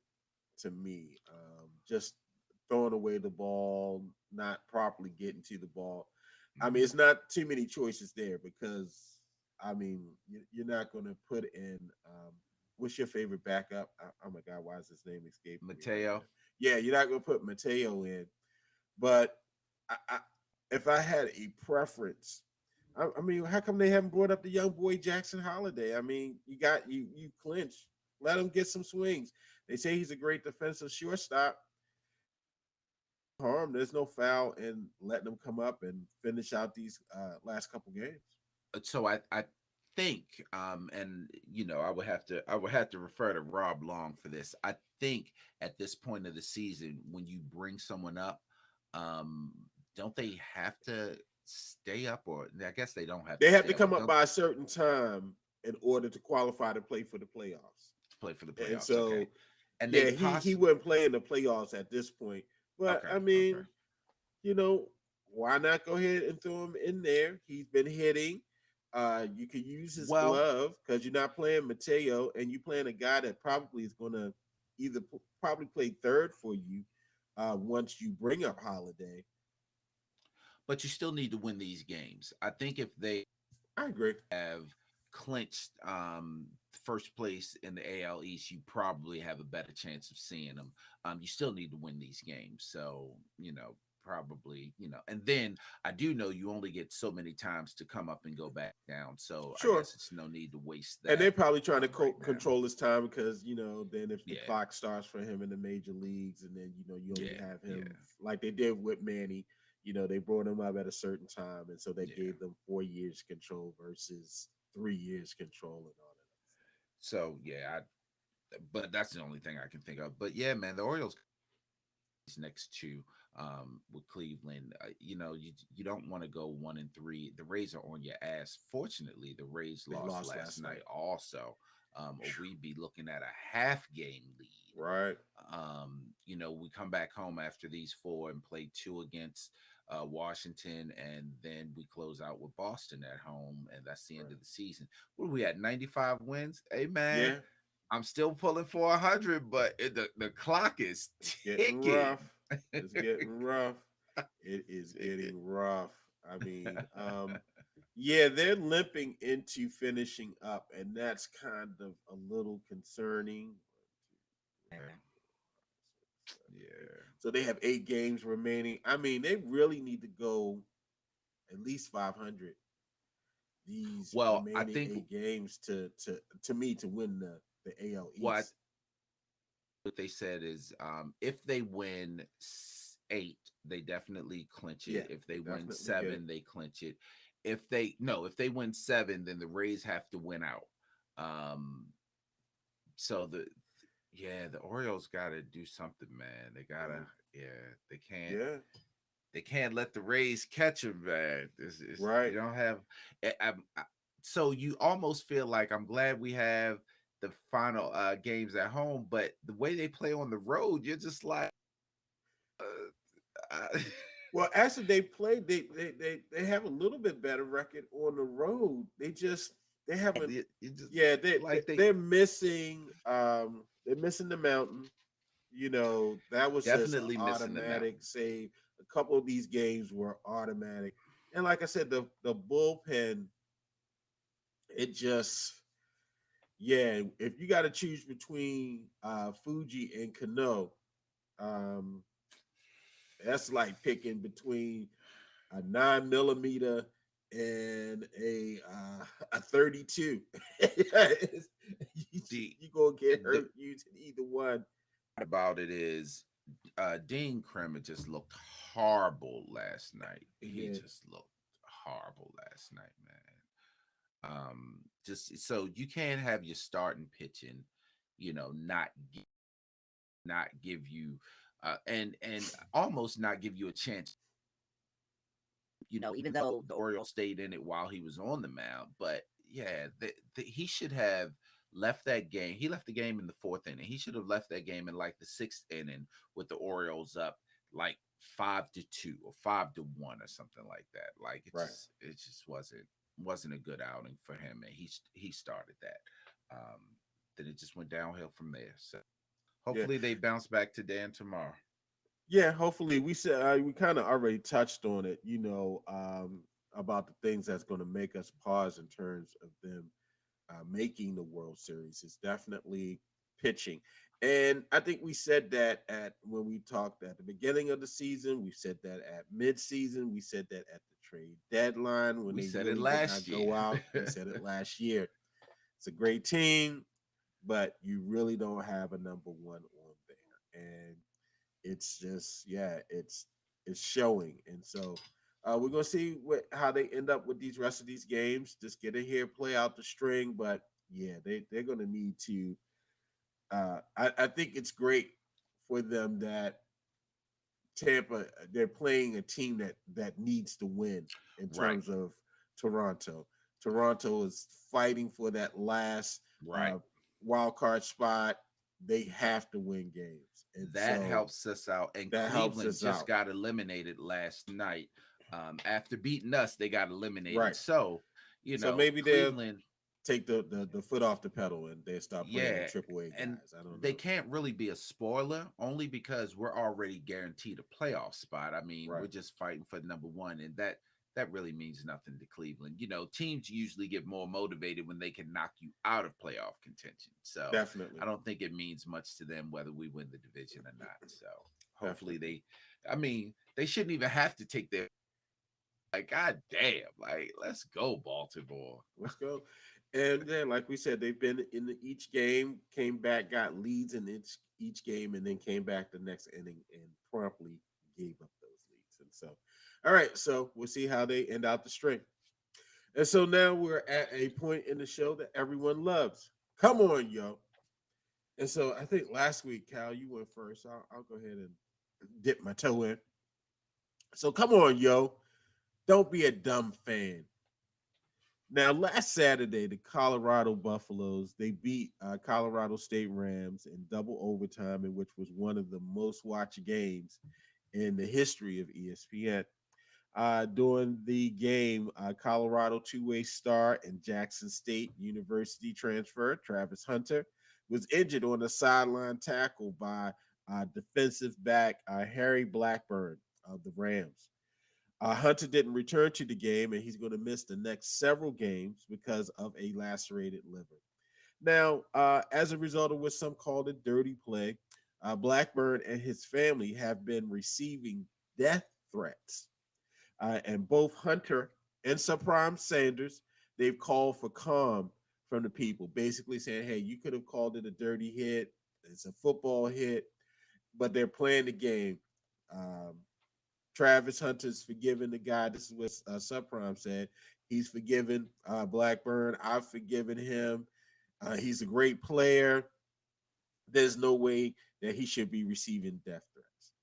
[SPEAKER 3] To me, just throwing away the ball, not properly getting to the ball. I mean,
[SPEAKER 2] mhm.
[SPEAKER 3] it's not too many choices there because I mean you're not going to put in. What's your favorite backup? Oh my God, why is his name escaping me right now?
[SPEAKER 2] Mateo.
[SPEAKER 3] Yeah, you're not going to put Mateo in, but I, if I had a preference, I mean, how come they haven't brought up the young boy Jackson Holiday? I mean, you clinch, let him get some swings. They say he's a great defensive shortstop. Harm, there's no foul in letting them come up and finish out these last couple games.
[SPEAKER 2] So I think and I would have to refer to Rob Long for this. I think at this point of the season, when you bring someone up, um, don't they have to stay up, or I guess they don't have
[SPEAKER 3] They
[SPEAKER 2] to
[SPEAKER 3] have
[SPEAKER 2] stay
[SPEAKER 3] to
[SPEAKER 2] up,
[SPEAKER 3] come
[SPEAKER 2] but
[SPEAKER 3] up
[SPEAKER 2] don't
[SPEAKER 3] by a certain time in order to qualify to play for the playoffs.
[SPEAKER 2] play for the
[SPEAKER 3] And
[SPEAKER 2] playoffs. Okay.
[SPEAKER 3] so,
[SPEAKER 2] And they
[SPEAKER 3] yeah, he
[SPEAKER 2] possibly
[SPEAKER 3] wouldn't play in the playoffs at this point. But
[SPEAKER 2] okay,
[SPEAKER 3] I
[SPEAKER 2] okay.
[SPEAKER 3] mean, you know, why not go ahead and throw him in there? He's been hitting. You can use his
[SPEAKER 2] Well,
[SPEAKER 3] glove because you're not playing Mateo, and you playing a guy that probably is going to probably play third for you once you bring up Holiday.
[SPEAKER 2] but you still need to win these games. I think if they
[SPEAKER 3] I agree.
[SPEAKER 2] have clinched first place in the AL East, you probably have a better chance of seeing them. You still need to win these games. So, probably, and then I do know you only get so many times to come up and go back down. So I
[SPEAKER 3] Sure.
[SPEAKER 2] guess it's no need to waste
[SPEAKER 3] And
[SPEAKER 2] that
[SPEAKER 3] they're probably trying to
[SPEAKER 2] right now.
[SPEAKER 3] control his time because then if the
[SPEAKER 2] Yeah.
[SPEAKER 3] clock starts for him in the major leagues, and then you only
[SPEAKER 2] Yeah.
[SPEAKER 3] have
[SPEAKER 2] Yeah.
[SPEAKER 3] him like they did with Manny. They brought him up at a certain time, and so they
[SPEAKER 2] Yeah.
[SPEAKER 3] gave them 4 years control versus 3 years control and all
[SPEAKER 2] So, yeah, but that's the only thing I can think of. But yeah, man, the Orioles next to with Cleveland. You don't want to go 1-3. The Rays are on your ass. Fortunately, the Rays
[SPEAKER 3] that. They
[SPEAKER 2] lost
[SPEAKER 3] lost
[SPEAKER 2] last
[SPEAKER 3] last
[SPEAKER 2] night
[SPEAKER 3] night.
[SPEAKER 2] also. Or we'd be looking at a half game lead.
[SPEAKER 3] Right.
[SPEAKER 2] We come back home after these four and play two against Washington, and then we close out with Boston at home, and that's the end
[SPEAKER 3] Right.
[SPEAKER 2] of the season. What are we at? 95 wins? Hey man,
[SPEAKER 3] Yeah.
[SPEAKER 2] I'm still pulling for 100, but the clock is
[SPEAKER 3] It's getting rough.
[SPEAKER 2] ticking.
[SPEAKER 3] It's getting rough. It is getting rough. I mean, yeah, they're limping into finishing up, and that's kind of a little concerning.
[SPEAKER 2] Yeah.
[SPEAKER 3] So they have 8 games remaining. I mean, they really need to go at least 500 these
[SPEAKER 2] Well, I
[SPEAKER 3] remaining
[SPEAKER 2] think
[SPEAKER 3] 8 games to me to win the AL
[SPEAKER 2] what
[SPEAKER 3] East.
[SPEAKER 2] what they said is if they win eight, they definitely clinch
[SPEAKER 3] Yeah,
[SPEAKER 2] it. If
[SPEAKER 3] they
[SPEAKER 2] they win
[SPEAKER 3] definitely get it.
[SPEAKER 2] seven, they clinch it. If they win seven, then the Rays have to win out. Um, so the Orioles got to do something, man. They gotta,
[SPEAKER 3] Yeah,
[SPEAKER 2] yeah,
[SPEAKER 3] yeah,
[SPEAKER 2] they can't let the Rays catch them, man.
[SPEAKER 3] right.
[SPEAKER 2] You don't have, so you almost feel like I'm glad we have the final games at home, but the way they play on the road, you're just like, uh,
[SPEAKER 3] Well, actually, they played. They have a little bit better record on the road. They haven't.
[SPEAKER 2] you just
[SPEAKER 3] Yeah, they, they
[SPEAKER 2] like they
[SPEAKER 3] they're missing. They're missing the mountain. That was just an
[SPEAKER 2] definitely missing the
[SPEAKER 3] automatic
[SPEAKER 2] mountain.
[SPEAKER 3] save. A couple of these games were automatic, and like I said, the bullpen. It just yeah. If you got to choose between Fuji and Kano, um, that's like picking between a 9 millimeter and a 32. you,
[SPEAKER 2] The
[SPEAKER 3] you gonna get
[SPEAKER 2] the
[SPEAKER 3] hurt using either one.
[SPEAKER 2] about it is Dean Kremer just looked horrible last night.
[SPEAKER 3] He
[SPEAKER 2] He
[SPEAKER 3] did.
[SPEAKER 2] just looked horrible last night, man. Just so you can't have your starting pitching, not give you and almost not give you a chance. Even though the Orioles stayed in it while he was on the mound, but yeah, he should have left that game. He left the game in the fourth inning. He should have left that game in like the sixth inning with the Orioles up like 5-2 or 5-1 or something like that. Like
[SPEAKER 3] Right.
[SPEAKER 2] it just wasn't a good outing for him, and he started that. Um, then it just went downhill from there. So
[SPEAKER 3] Yeah.
[SPEAKER 2] hopefully they bounce back today and tomorrow.
[SPEAKER 3] Yeah, hopefully we said we kind of already touched on it, about the things that's going to make us pause in terms of them making the World Series. Is definitely pitching, and I think we said that at when we talked at the beginning of the season. We said that at mid-season. We said that at the trade deadline when
[SPEAKER 2] We
[SPEAKER 3] they
[SPEAKER 2] said it
[SPEAKER 3] really did not
[SPEAKER 2] last year.
[SPEAKER 3] go out. We said it last year. It's a great team, but you really don't have a number one on there, and it's just it's showing. And so we're gonna see how they end up with these rest of these games. Just get in here, play out the string, but yeah, they're gonna need to. I think it's great for them that Tampa they're playing a team that needs to win in
[SPEAKER 2] Right,
[SPEAKER 3] terms of Toronto. Toronto is fighting for that last
[SPEAKER 2] right.
[SPEAKER 3] uh, wild card spot. They have to win games, and
[SPEAKER 2] That
[SPEAKER 3] so
[SPEAKER 2] helps us out. And
[SPEAKER 3] that helps
[SPEAKER 2] Cleveland
[SPEAKER 3] us
[SPEAKER 2] just
[SPEAKER 3] out.
[SPEAKER 2] got eliminated last night. After beating us, they got eliminated.
[SPEAKER 3] Right.
[SPEAKER 2] So,
[SPEAKER 3] So maybe they'll
[SPEAKER 2] Cleveland,
[SPEAKER 3] take the foot off the pedal and they start playing the
[SPEAKER 2] yeah,
[SPEAKER 3] triple A
[SPEAKER 2] and
[SPEAKER 3] guys. I don't
[SPEAKER 2] they
[SPEAKER 3] know.
[SPEAKER 2] can't really be a spoiler only because we're already guaranteed a playoff spot. I mean, we're
[SPEAKER 3] Right.
[SPEAKER 2] just fighting for number one, and that really means nothing to Cleveland. Teams usually get more motivated when they can knock you out of playoff contention. So
[SPEAKER 3] Definitely.
[SPEAKER 2] I don't think it means much to them whether we win the division or not. So hopefully
[SPEAKER 3] Definitely.
[SPEAKER 2] I mean, they shouldn't even have to take their like, god damn, like let's go Baltimore.
[SPEAKER 3] Let's go. And then, like we said, they've been in each game, came back, got leads in each game, and then came back the next inning and promptly gave up those leads. And so, all right, so we'll see how they end out the string. And so now we're at a point in the show that everyone loves. Come on, yo. And so I think last week, Cal, you went first. I'll go ahead and dip my toe in. So come on, yo. Don't be a dumb fan. Now, last Saturday, the Colorado Buffaloes they beat Colorado State Rams in double overtime, in which was one of the most watched games in the history of ESPN. During the game, Colorado two-way star and Jackson State University transfer Travis Hunter was injured on a sideline tackle by defensive back Harry Blackburn of the Rams. Hunter didn't return to the game, and he's going to miss the next several games because of a lacerated liver. Now, as a result of what some call the dirty play, Blackburn and his family have been receiving death threats. And both Hunter and Subprime Sanders, they've called for calm from the people, basically saying, hey, you could have called it a dirty hit. It's a football hit, but they're playing the game. Um, Travis Hunter's forgiven the guy. This is what Subprime said. He's forgiven Blackburn. I've forgiven him. He's a great player. There's no way that he should be receiving death threats.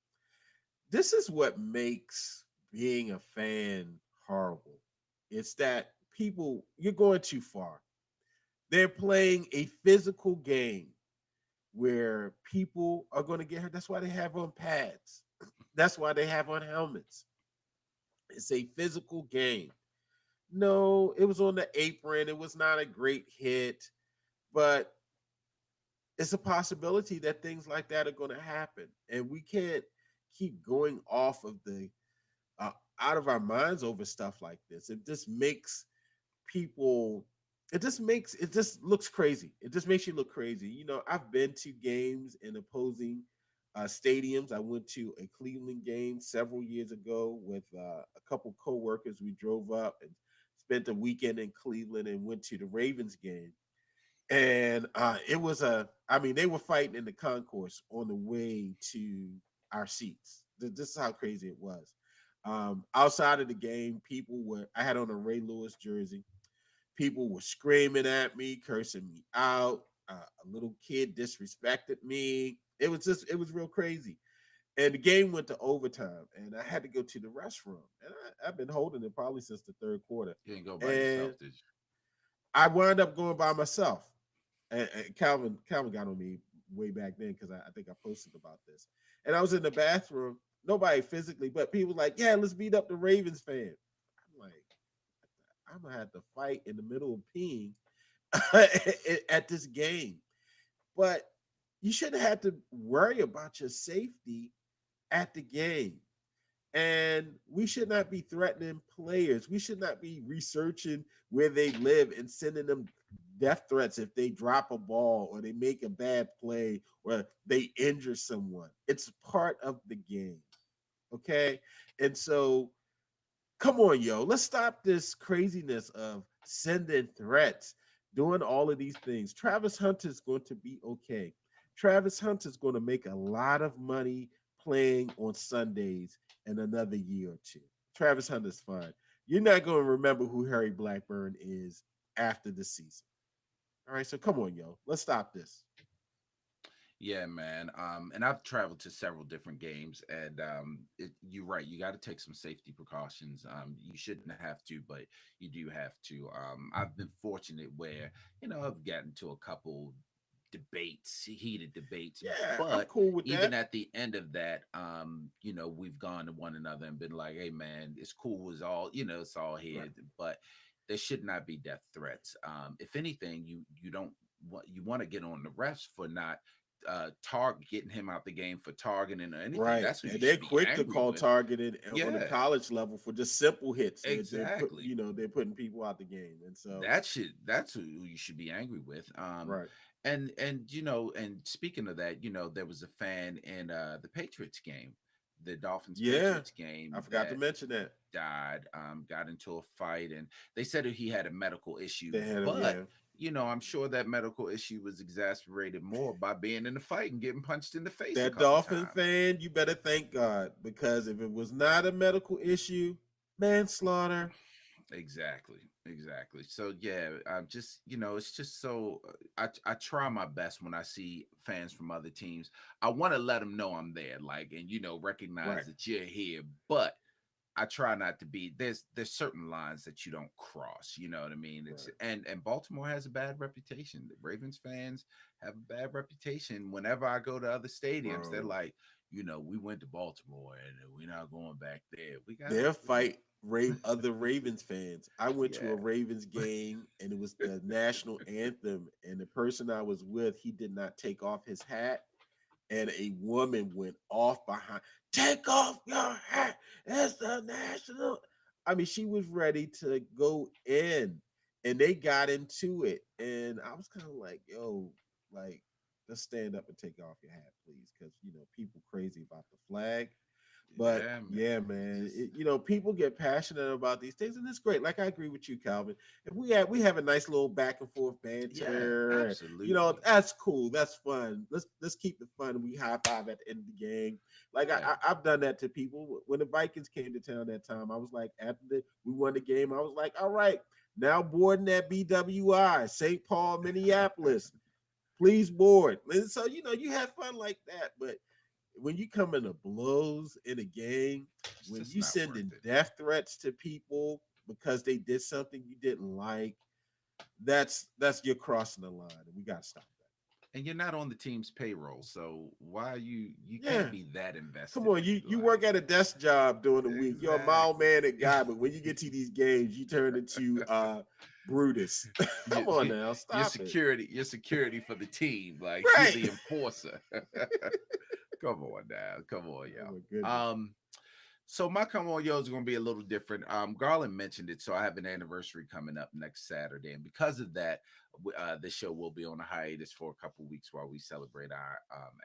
[SPEAKER 3] This is what makes being a fan horrible. It's that people, you're going too far. They're playing a physical game where people are going to get hurt. That's why they have on pads. That's why they have on helmets. It's a physical game. No, it was on the apron. It was not a great hit, but it's a possibility that things like that are going to happen. And we can't keep going off of the uh, out of our minds over stuff like this. It just makes people it just looks crazy. It just makes you look crazy. I've been to games in opposing stadiums. I went to a Cleveland game several years ago with a couple coworkers. We drove up and spent a weekend in Cleveland and went to the Ravens game. And it was they were fighting in the concourse on the way to our seats. This is how crazy it was. Outside of the game, I had on a Ray Lewis jersey. People were screaming at me, cursing me out. A little kid disrespected me. It was real crazy. And the game went to overtime, and I had to go to the restroom. And I've been holding it probably since the third quarter.
[SPEAKER 2] You didn't go by
[SPEAKER 3] And
[SPEAKER 2] yourself, did you?
[SPEAKER 3] I wound up going by myself. And Calvin got on me way back then because I think I posted about this. And I was in the bathroom, nobody physically, but people like, yeah, let's beat up the Ravens fan. I'm like, I'm gonna have to fight in the middle of peeing at this game. But you shouldn't have to worry about your safety at the game. And we should not be threatening players. We should not be researching where they live and sending them death threats if they drop a ball or they make a bad play or they injure someone. It's part of the game. Okay. And so come on, yo, let's stop this craziness of sending threats, doing all of these things. Travis Hunter's going to be okay. Travis Hunter's going to make a lot of money playing on Sundays in another year or two. Travis Hunter's fine. You're not going to remember who Harry Blackburn is after the season. All right, so come on, yo, let's stop this.
[SPEAKER 2] Yeah, man. And I've traveled to several different games, and you're right. You got to take some safety precautions. You shouldn't have to, but you do have to. I've been fortunate where I've gotten to a couple debates, heated debates,
[SPEAKER 3] Yeah, I'm
[SPEAKER 2] but
[SPEAKER 3] cool with
[SPEAKER 2] even
[SPEAKER 3] that.
[SPEAKER 2] at the end of that, we've gone to one another and been like, "Hey, man, it's cool. It's all it's all here,"
[SPEAKER 3] Right.
[SPEAKER 2] but there should not be death threats. If anything, you don't want to get on the refs for not getting him out the game for targeting or anything.
[SPEAKER 3] Right.
[SPEAKER 2] That's who
[SPEAKER 3] And
[SPEAKER 2] you
[SPEAKER 3] they're
[SPEAKER 2] should be
[SPEAKER 3] quick to
[SPEAKER 2] angry
[SPEAKER 3] call
[SPEAKER 2] with.
[SPEAKER 3] targeted on the
[SPEAKER 2] Yeah,
[SPEAKER 3] college level for just simple hits.
[SPEAKER 2] exactly.
[SPEAKER 3] They're putting people out the game. And so
[SPEAKER 2] That's who you should be angry with.
[SPEAKER 3] right.
[SPEAKER 2] And speaking of that, there was a fan in the Patriots game, the Dolphins
[SPEAKER 3] Yeah.
[SPEAKER 2] Patriots game
[SPEAKER 3] I forgot to
[SPEAKER 2] that
[SPEAKER 3] mention that.
[SPEAKER 2] died, got into a fight, and they said that he had a medical issue,
[SPEAKER 3] They had him,
[SPEAKER 2] but
[SPEAKER 3] yeah.
[SPEAKER 2] I'm sure that medical issue was exacerbated more by being in the fight and getting punched in the face a
[SPEAKER 3] That
[SPEAKER 2] couple
[SPEAKER 3] Dolphin
[SPEAKER 2] times.
[SPEAKER 3] fan, you better thank God because if it was not a medical issue, manslaughter.
[SPEAKER 2] Exactly, exactly. So yeah, I'm just it's just so I try my best when I see fans from other teams. I want to let them know I'm there, like, and recognize
[SPEAKER 3] Right.
[SPEAKER 2] that you're here, but I try not to be there's certain lines that you don't cross, you know what I mean? It's
[SPEAKER 3] Right.
[SPEAKER 2] and Baltimore has a bad reputation. The Ravens fans have a bad reputation. Whenever I go to other stadiums, they're
[SPEAKER 3] Bro.
[SPEAKER 2] like, we went to Baltimore and we're not going back there. We got
[SPEAKER 3] They'll fight other Ravens fans. I went to
[SPEAKER 2] yeah.
[SPEAKER 3] a Ravens game and it was the national anthem, and the person I was with, he did not take off his hat, and a woman went off behind, take off your hat. It's the national. I mean, she was ready to go in, and they got into it. And I was kind of like, yo, like, let's stand up and take off your hat, please. Because, people crazy about the flag. But
[SPEAKER 2] Yeah,
[SPEAKER 3] yeah,
[SPEAKER 2] man.
[SPEAKER 3] man,
[SPEAKER 2] Just
[SPEAKER 3] people get passionate about these things, and it's great. Like I agree with you, Calvin. If we have a nice little back and forth
[SPEAKER 2] yeah,
[SPEAKER 3] banter,
[SPEAKER 2] absolutely.
[SPEAKER 3] that's cool. That's fun. Let's keep it fun. We high five at the end of the game. Like
[SPEAKER 2] Yeah.
[SPEAKER 3] I've done that to people when the Vikings came to town that time. I was like, we won the game, I was like, all right, now boarding that BWI, St. Paul, Minneapolis. Please board. And so you have fun like that, but when you come into blows in a game,
[SPEAKER 2] It's
[SPEAKER 3] when
[SPEAKER 2] just
[SPEAKER 3] you
[SPEAKER 2] not worth
[SPEAKER 3] sending
[SPEAKER 2] it.
[SPEAKER 3] death threats to people because they did something you didn't like, that's you're crossing the line, and we gotta stop
[SPEAKER 2] And you're not on the team's payroll, so why you
[SPEAKER 3] that. Yeah,
[SPEAKER 2] can't be that
[SPEAKER 3] come
[SPEAKER 2] invested
[SPEAKER 3] on,
[SPEAKER 2] in
[SPEAKER 3] you
[SPEAKER 2] it.
[SPEAKER 3] you work
[SPEAKER 2] Like
[SPEAKER 3] at a desk job during the week. You're a mild
[SPEAKER 2] exactly.
[SPEAKER 3] man and guy, but when you get to these games, you turn into Brutus.
[SPEAKER 2] you,
[SPEAKER 3] Come on
[SPEAKER 2] you,
[SPEAKER 3] now, stop it.
[SPEAKER 2] your security for the team. Like you're
[SPEAKER 3] Right.
[SPEAKER 2] the enforcer. Come on now. Come on,
[SPEAKER 3] Oh
[SPEAKER 2] y'all.
[SPEAKER 3] my goodness.
[SPEAKER 2] So my come on yo is gonna be a little different. Garland mentioned it, so I have an anniversary coming up next Saturday, and because of that, this show will be on a hiatus for a couple weeks while we celebrate our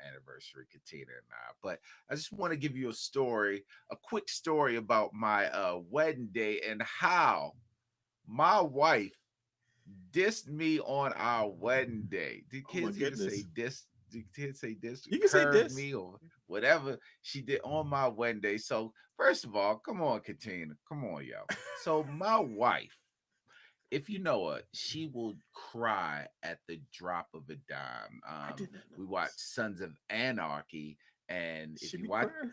[SPEAKER 2] anniversary, Katina and I. But I just want to give you a quick story about my wedding day and how my wife dissed me on our wedding day. Did
[SPEAKER 3] Oh my
[SPEAKER 2] kids even say
[SPEAKER 3] goodness.
[SPEAKER 2] diss? Did kids say diss?
[SPEAKER 3] You can say
[SPEAKER 2] Curve
[SPEAKER 3] this.
[SPEAKER 2] me or whatever she did on my wedding day. So first of all, come on, Katina. Come on, yo. So my wife, if you know her, she will cry at the drop of a dime.
[SPEAKER 3] I did not know
[SPEAKER 2] We watch
[SPEAKER 3] this.
[SPEAKER 2] Sons of Anarchy, and if
[SPEAKER 3] She
[SPEAKER 2] you
[SPEAKER 3] be
[SPEAKER 2] watch
[SPEAKER 3] crying.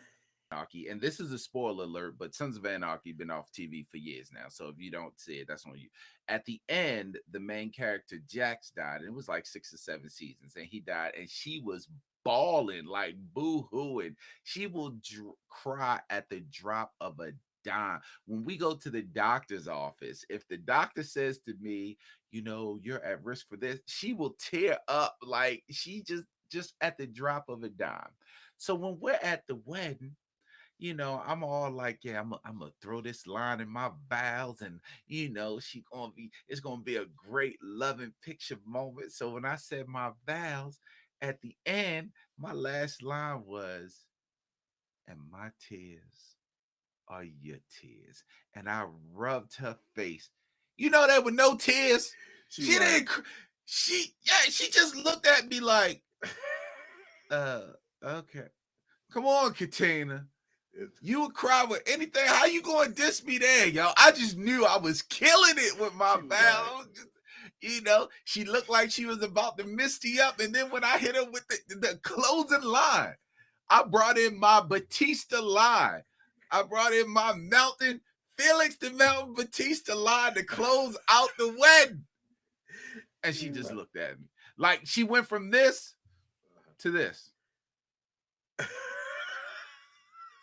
[SPEAKER 2] Anarchy, and this is a spoiler alert, but Sons of Anarchy been off TV for years now. So if you don't see it, that's on you. At the end, the main character Jax died, and it was like 6 or 7 seasons, and he died, and she was bawling like boo-hooing. She will cry at the drop of a dime. When we go to the doctor's office, if the doctor says to me, you're at risk for this, she will tear up like she just at the drop of a dime. So when we're at the wedding, I'm all like, yeah, I'm gonna throw this line in my vows, and it's gonna be a great loving picture moment. So when I said my vows at the end, my last line was, and my tears are your tears. And I rubbed her face. There were no tears.
[SPEAKER 3] She
[SPEAKER 2] She
[SPEAKER 3] like,
[SPEAKER 2] didn't, she just looked at me like, uh, okay. Come on, Katina. You would cry with anything. How you going to diss me there, yo? I just knew I was killing it with my
[SPEAKER 3] she was like,
[SPEAKER 2] vows. She looked like she was about to misty up. And then when I hit her with the closing line, I brought in my Batista line. I brought in my Mountain, Felix the Mountain Batista line to close out the wedding. And she just looked at me. Like she went from this to this.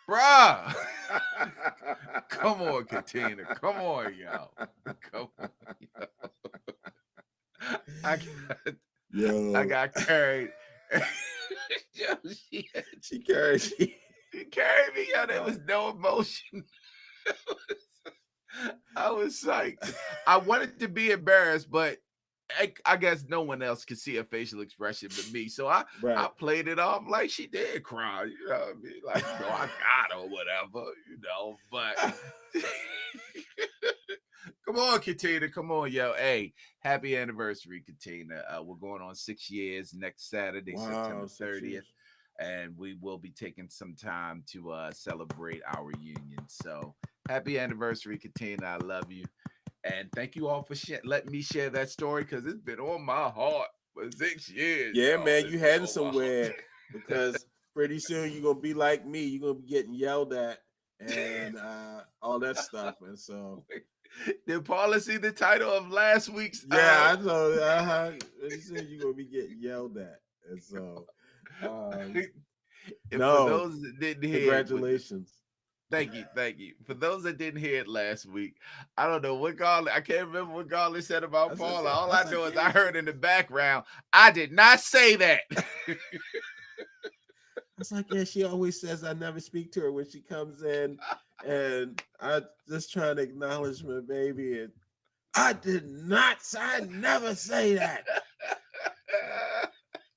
[SPEAKER 2] Bruh. Come on, Katina. Come on, y'all. Come on, yo. I got,
[SPEAKER 3] yo,
[SPEAKER 2] I got carried. Yo,
[SPEAKER 3] she carried.
[SPEAKER 2] she carried me. Yo, there was no emotion. I was psyched. I wanted to be embarrassed, but I guess no one else could see her facial expression but me. So I
[SPEAKER 3] Right.
[SPEAKER 2] played it off like she did cry. You know what I mean? Like, I got her or whatever, but come on, Katina. Come on, yo. Hey, happy anniversary, Katina. We're going on 6 years next Saturday,
[SPEAKER 3] Wow,
[SPEAKER 2] September
[SPEAKER 3] 6
[SPEAKER 2] 30th.
[SPEAKER 3] years.
[SPEAKER 2] And we will be taking some time to celebrate our union. So happy anniversary, Katina. I love you. And thank you all for letting me share that story because it's been on my heart for 6 years.
[SPEAKER 3] Yeah,
[SPEAKER 2] Y'all.
[SPEAKER 3] man,
[SPEAKER 2] It's
[SPEAKER 3] you
[SPEAKER 2] been
[SPEAKER 3] heading
[SPEAKER 2] on my heart.
[SPEAKER 3] somewhere because pretty soon you're gonna be like me. You're gonna be getting yelled at and all that stuff. And so,
[SPEAKER 2] Did Paula see the title of last week's?
[SPEAKER 3] yeah, I know. Pretty soon you're gonna be getting yelled at. And so,
[SPEAKER 2] And for
[SPEAKER 3] no,
[SPEAKER 2] those that didn't hear it,
[SPEAKER 3] congratulations.
[SPEAKER 2] thank you. For those that didn't hear it last week, I don't know what Garland. I can't remember what Garland said about Paula. All I know is I heard in the background, I did not say that.
[SPEAKER 3] I was like, yeah, she always says I never speak to her when she comes in, and I just trying to acknowledge my baby, and I did not. I never say that.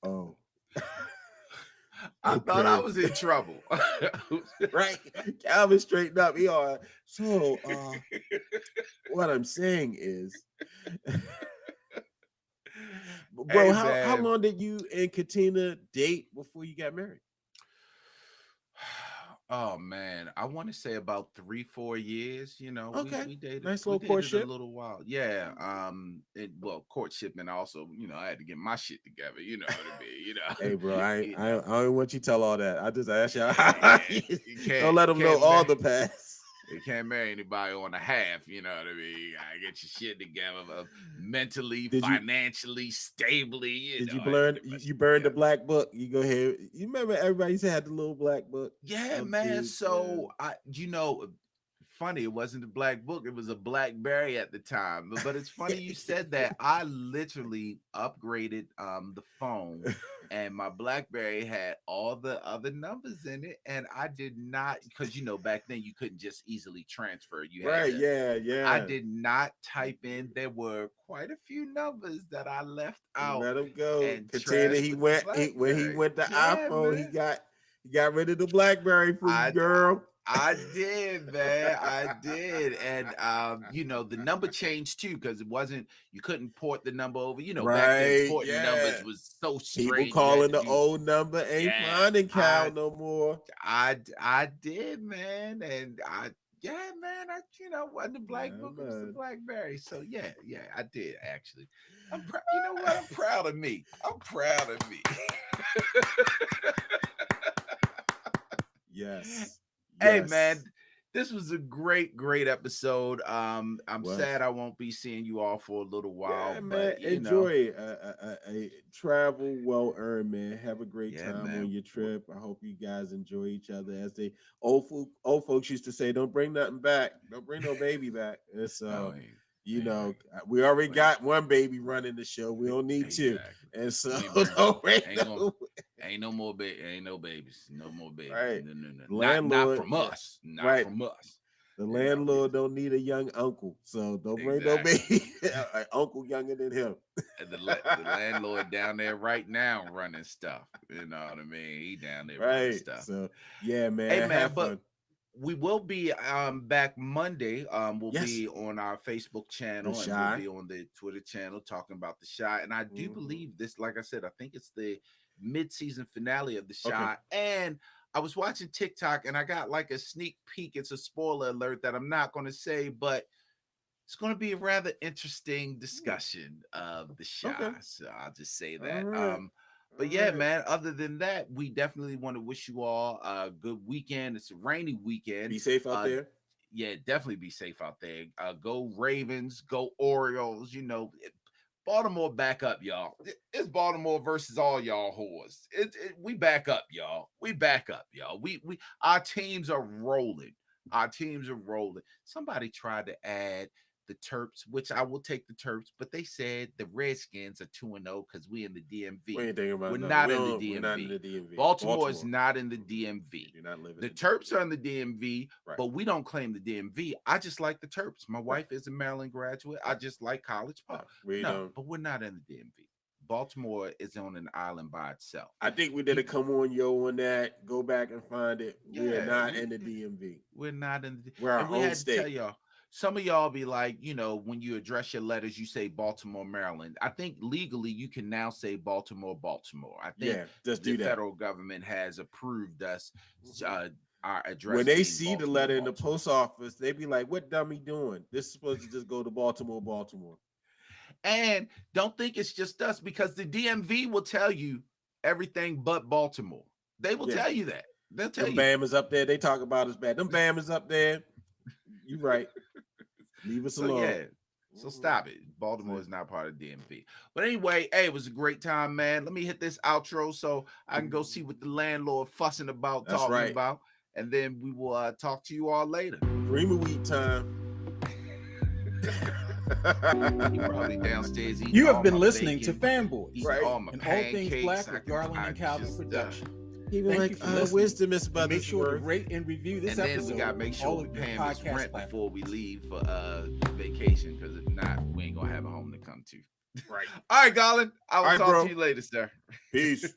[SPEAKER 3] Oh,
[SPEAKER 2] I thought I was in trouble.
[SPEAKER 3] Right, Calvin straightened up. He all right. So, what I'm saying is, bro,
[SPEAKER 2] Hey,
[SPEAKER 3] how
[SPEAKER 2] man.
[SPEAKER 3] long did you and Katina date before you got married?
[SPEAKER 2] Oh man, I want to say about 3, 4 years.
[SPEAKER 3] Okay,
[SPEAKER 2] We dated
[SPEAKER 3] nice
[SPEAKER 2] we
[SPEAKER 3] little
[SPEAKER 2] dated a
[SPEAKER 3] courtship.
[SPEAKER 2] little while. Yeah. Courtship, and also, I had to get my shit together. You know what I mean?
[SPEAKER 3] Hey, bro, I
[SPEAKER 2] You
[SPEAKER 3] I,
[SPEAKER 2] know.
[SPEAKER 3] I don't want you to tell all that. I just ask y'all.
[SPEAKER 2] Yeah,
[SPEAKER 3] Don't let them know all the past.
[SPEAKER 2] you can't marry anybody on a half. You know what I mean? You gotta get your shit together, mentally,
[SPEAKER 3] Did you
[SPEAKER 2] financially, stably.
[SPEAKER 3] did you
[SPEAKER 2] I
[SPEAKER 3] burn
[SPEAKER 2] get my
[SPEAKER 3] you
[SPEAKER 2] shit
[SPEAKER 3] burned the
[SPEAKER 2] together.
[SPEAKER 3] black book? You go ahead. You remember everybody used to have the little black book
[SPEAKER 2] Yeah,
[SPEAKER 3] of
[SPEAKER 2] man.
[SPEAKER 3] dudes. Yeah.
[SPEAKER 2] So funny, it wasn't a black book, it was a Blackberry at the time. But it's funny you said that. I literally upgraded the phone, and my Blackberry had all the other numbers in it, and I did not, because back then you couldn't just easily transfer. You had
[SPEAKER 3] Right,
[SPEAKER 2] to
[SPEAKER 3] yeah,
[SPEAKER 2] I
[SPEAKER 3] yeah.
[SPEAKER 2] did not type in. There were quite a few numbers that I left
[SPEAKER 3] You
[SPEAKER 2] out
[SPEAKER 3] let him go.
[SPEAKER 2] and
[SPEAKER 3] Katina,
[SPEAKER 2] trashed
[SPEAKER 3] he
[SPEAKER 2] with the
[SPEAKER 3] went when he
[SPEAKER 2] Blackberry.
[SPEAKER 3] went to
[SPEAKER 2] Yeah,
[SPEAKER 3] iPhone,
[SPEAKER 2] man.
[SPEAKER 3] he got rid of the Blackberry for you,
[SPEAKER 2] I
[SPEAKER 3] girl.
[SPEAKER 2] I did, man. I did. And the number changed too, because it wasn't you couldn't port the number over. Back then
[SPEAKER 3] Right,
[SPEAKER 2] porting
[SPEAKER 3] yeah.
[SPEAKER 2] numbers was so
[SPEAKER 3] People
[SPEAKER 2] strange. You had
[SPEAKER 3] calling
[SPEAKER 2] to
[SPEAKER 3] the
[SPEAKER 2] do
[SPEAKER 3] old number ain't
[SPEAKER 2] yeah.
[SPEAKER 3] finding Cal
[SPEAKER 2] I
[SPEAKER 3] no more.
[SPEAKER 2] I did, man. And man, wasn't the black
[SPEAKER 3] Yeah,
[SPEAKER 2] book, it was the
[SPEAKER 3] man.
[SPEAKER 2] Blackberry. So yeah, I did actually. I'm proud. You know what? I'm proud of me. I'm proud of me.
[SPEAKER 3] Yes.
[SPEAKER 2] Hey man,
[SPEAKER 3] Yes.
[SPEAKER 2] this was a great episode. I'm
[SPEAKER 3] Was.
[SPEAKER 2] sad I won't be seeing you all for a little while,
[SPEAKER 3] Yeah, man.
[SPEAKER 2] but
[SPEAKER 3] Enjoy it. Travel well earned, man. Have a great
[SPEAKER 2] yeah,
[SPEAKER 3] time on
[SPEAKER 2] man.
[SPEAKER 3] your trip. I hope you guys enjoy each other. As they old folks used to say, don't bring nothing back. Don't bring no baby back. And
[SPEAKER 2] No,
[SPEAKER 3] so,
[SPEAKER 2] ain't right.
[SPEAKER 3] we already
[SPEAKER 2] Ain't
[SPEAKER 3] got one baby running the show. We don't need two.
[SPEAKER 2] exactly.
[SPEAKER 3] And so
[SPEAKER 2] We ain't bring.
[SPEAKER 3] don't bring
[SPEAKER 2] Ain't gonna.
[SPEAKER 3] no
[SPEAKER 2] Ain't no more baby. Ain't no babies. No more babies.
[SPEAKER 3] right.
[SPEAKER 2] No. Not
[SPEAKER 3] Landlord,
[SPEAKER 2] from us. Not
[SPEAKER 3] right.
[SPEAKER 2] from us.
[SPEAKER 3] The
[SPEAKER 2] Yeah.
[SPEAKER 3] landlord don't need a young uncle, so don't bring no
[SPEAKER 2] Exactly.
[SPEAKER 3] baby. An uncle younger than him.
[SPEAKER 2] And the landlord down there right now running stuff. You know what I mean? He down there running
[SPEAKER 3] Right.
[SPEAKER 2] stuff.
[SPEAKER 3] So yeah,
[SPEAKER 2] Hey
[SPEAKER 3] man,
[SPEAKER 2] man,
[SPEAKER 3] have
[SPEAKER 2] but
[SPEAKER 3] fun.
[SPEAKER 2] we will be back Monday. We'll
[SPEAKER 3] Yes.
[SPEAKER 2] be on our Facebook
[SPEAKER 3] The
[SPEAKER 2] channel and we'll
[SPEAKER 3] shy.
[SPEAKER 2] be on the Twitter channel talking about the Shy. And I do
[SPEAKER 3] Mhm.
[SPEAKER 2] believe this, like I said, I think it's the mid-season finale of the
[SPEAKER 3] Okay.
[SPEAKER 2] Shy. And I was watching TikTok and I got like a sneak peek. It's a spoiler alert that I'm not going to say, but it's going to be a rather interesting discussion of the
[SPEAKER 3] Okay.
[SPEAKER 2] Shy. So I'll just say
[SPEAKER 3] All
[SPEAKER 2] that.
[SPEAKER 3] right. All
[SPEAKER 2] But yeah,
[SPEAKER 3] right.
[SPEAKER 2] man, other than that, we definitely want to wish you all a good weekend. It's a rainy weekend.
[SPEAKER 3] Be safe out
[SPEAKER 2] Uh
[SPEAKER 3] there.
[SPEAKER 2] yeah, definitely be safe out there. Go Ravens, go Orioles. Baltimore back up, y'all. It's Baltimore versus all y'all whores. We back up, y'all. We back up, y'all. We our teams are rolling. Our teams are rolling. Somebody tried to add the Terps, which I will take the Terps, but they said the Redskins are 2-0 because we in the
[SPEAKER 3] We
[SPEAKER 2] DMV.
[SPEAKER 3] ain't thinking
[SPEAKER 2] We're
[SPEAKER 3] about nothing.
[SPEAKER 2] not in the
[SPEAKER 3] We're not in the
[SPEAKER 2] DMV.
[SPEAKER 3] DMV.
[SPEAKER 2] Baltimore is
[SPEAKER 3] Baltimore.
[SPEAKER 2] not in the
[SPEAKER 3] We
[SPEAKER 2] DMV.
[SPEAKER 3] do not live in
[SPEAKER 2] The
[SPEAKER 3] the
[SPEAKER 2] Terps
[SPEAKER 3] DMV.
[SPEAKER 2] are in the DMV,
[SPEAKER 3] Right.
[SPEAKER 2] but we don't claim the DMV. I just like the Terps. My
[SPEAKER 3] Right.
[SPEAKER 2] wife is a Maryland graduate. I just like college
[SPEAKER 3] No,
[SPEAKER 2] ball.
[SPEAKER 3] we
[SPEAKER 2] No,
[SPEAKER 3] don't.
[SPEAKER 2] but we're not in the DMV. Baltimore is on an island by itself.
[SPEAKER 3] I think we did a
[SPEAKER 2] People,
[SPEAKER 3] come on yo on that. Go back and find it. We are
[SPEAKER 2] yeah,
[SPEAKER 3] not in the DMV.
[SPEAKER 2] we're not in the,
[SPEAKER 3] We're our
[SPEAKER 2] and we
[SPEAKER 3] home
[SPEAKER 2] had to tell
[SPEAKER 3] state.
[SPEAKER 2] y'all. Some of y'all be like, when you address your letters, you say Baltimore, Maryland. I think legally you can now say Baltimore, Baltimore. I think
[SPEAKER 3] Yeah, just
[SPEAKER 2] the
[SPEAKER 3] do that.
[SPEAKER 2] federal government has approved us
[SPEAKER 3] Mhm.
[SPEAKER 2] our address
[SPEAKER 3] When they
[SPEAKER 2] being
[SPEAKER 3] see the
[SPEAKER 2] Baltimore,
[SPEAKER 3] letter in the
[SPEAKER 2] Baltimore.
[SPEAKER 3] post office, they be like, "What dummy doing? This is supposed to just go to Baltimore, Baltimore."
[SPEAKER 2] And don't think it's just us because the DMV will tell you everything but Baltimore. They will
[SPEAKER 3] Yeah,
[SPEAKER 2] tell you that. They'll tell
[SPEAKER 3] them
[SPEAKER 2] you that.
[SPEAKER 3] Bama's up there. They talk about us bad. Them Bama's up there. You right. Leave us
[SPEAKER 2] So
[SPEAKER 3] alone.
[SPEAKER 2] yeah. So
[SPEAKER 3] Mhm.
[SPEAKER 2] stop it. Baltimore
[SPEAKER 3] See?
[SPEAKER 2] is not part of DMV. But anyway, hey, it was a great time, man. Let me hit this outro so I can go see what the landlord fussing about,
[SPEAKER 3] That's
[SPEAKER 2] talking
[SPEAKER 3] right.
[SPEAKER 2] about, and then we will talk to you all later.
[SPEAKER 3] Cream of wheat time.
[SPEAKER 2] He probably downstairs eating
[SPEAKER 1] You have
[SPEAKER 2] all
[SPEAKER 1] been
[SPEAKER 2] my
[SPEAKER 1] listening to
[SPEAKER 2] bacon,
[SPEAKER 1] Fanboys,
[SPEAKER 2] eating
[SPEAKER 3] Right.
[SPEAKER 2] all my
[SPEAKER 1] an all things
[SPEAKER 2] pancakes.
[SPEAKER 1] black with Garland
[SPEAKER 2] I
[SPEAKER 1] and Calvin
[SPEAKER 2] just
[SPEAKER 1] production.
[SPEAKER 3] He be
[SPEAKER 1] Thank
[SPEAKER 3] like,
[SPEAKER 1] you for listening.
[SPEAKER 3] wisdom is
[SPEAKER 1] And make sure to
[SPEAKER 3] Buttersworth.
[SPEAKER 1] rate and review this
[SPEAKER 2] and then
[SPEAKER 1] episode
[SPEAKER 2] we gotta make
[SPEAKER 1] on
[SPEAKER 2] sure
[SPEAKER 1] all
[SPEAKER 2] we
[SPEAKER 1] of your
[SPEAKER 2] pay him his
[SPEAKER 1] podcast
[SPEAKER 2] rent
[SPEAKER 1] platforms.
[SPEAKER 2] before we leave for vacation, because if not, we ain't gonna have a home to come to.
[SPEAKER 3] Right.
[SPEAKER 2] All right, Garland. I will
[SPEAKER 3] All right,
[SPEAKER 2] talk
[SPEAKER 3] bro.
[SPEAKER 2] to you later, sir.
[SPEAKER 3] Peace.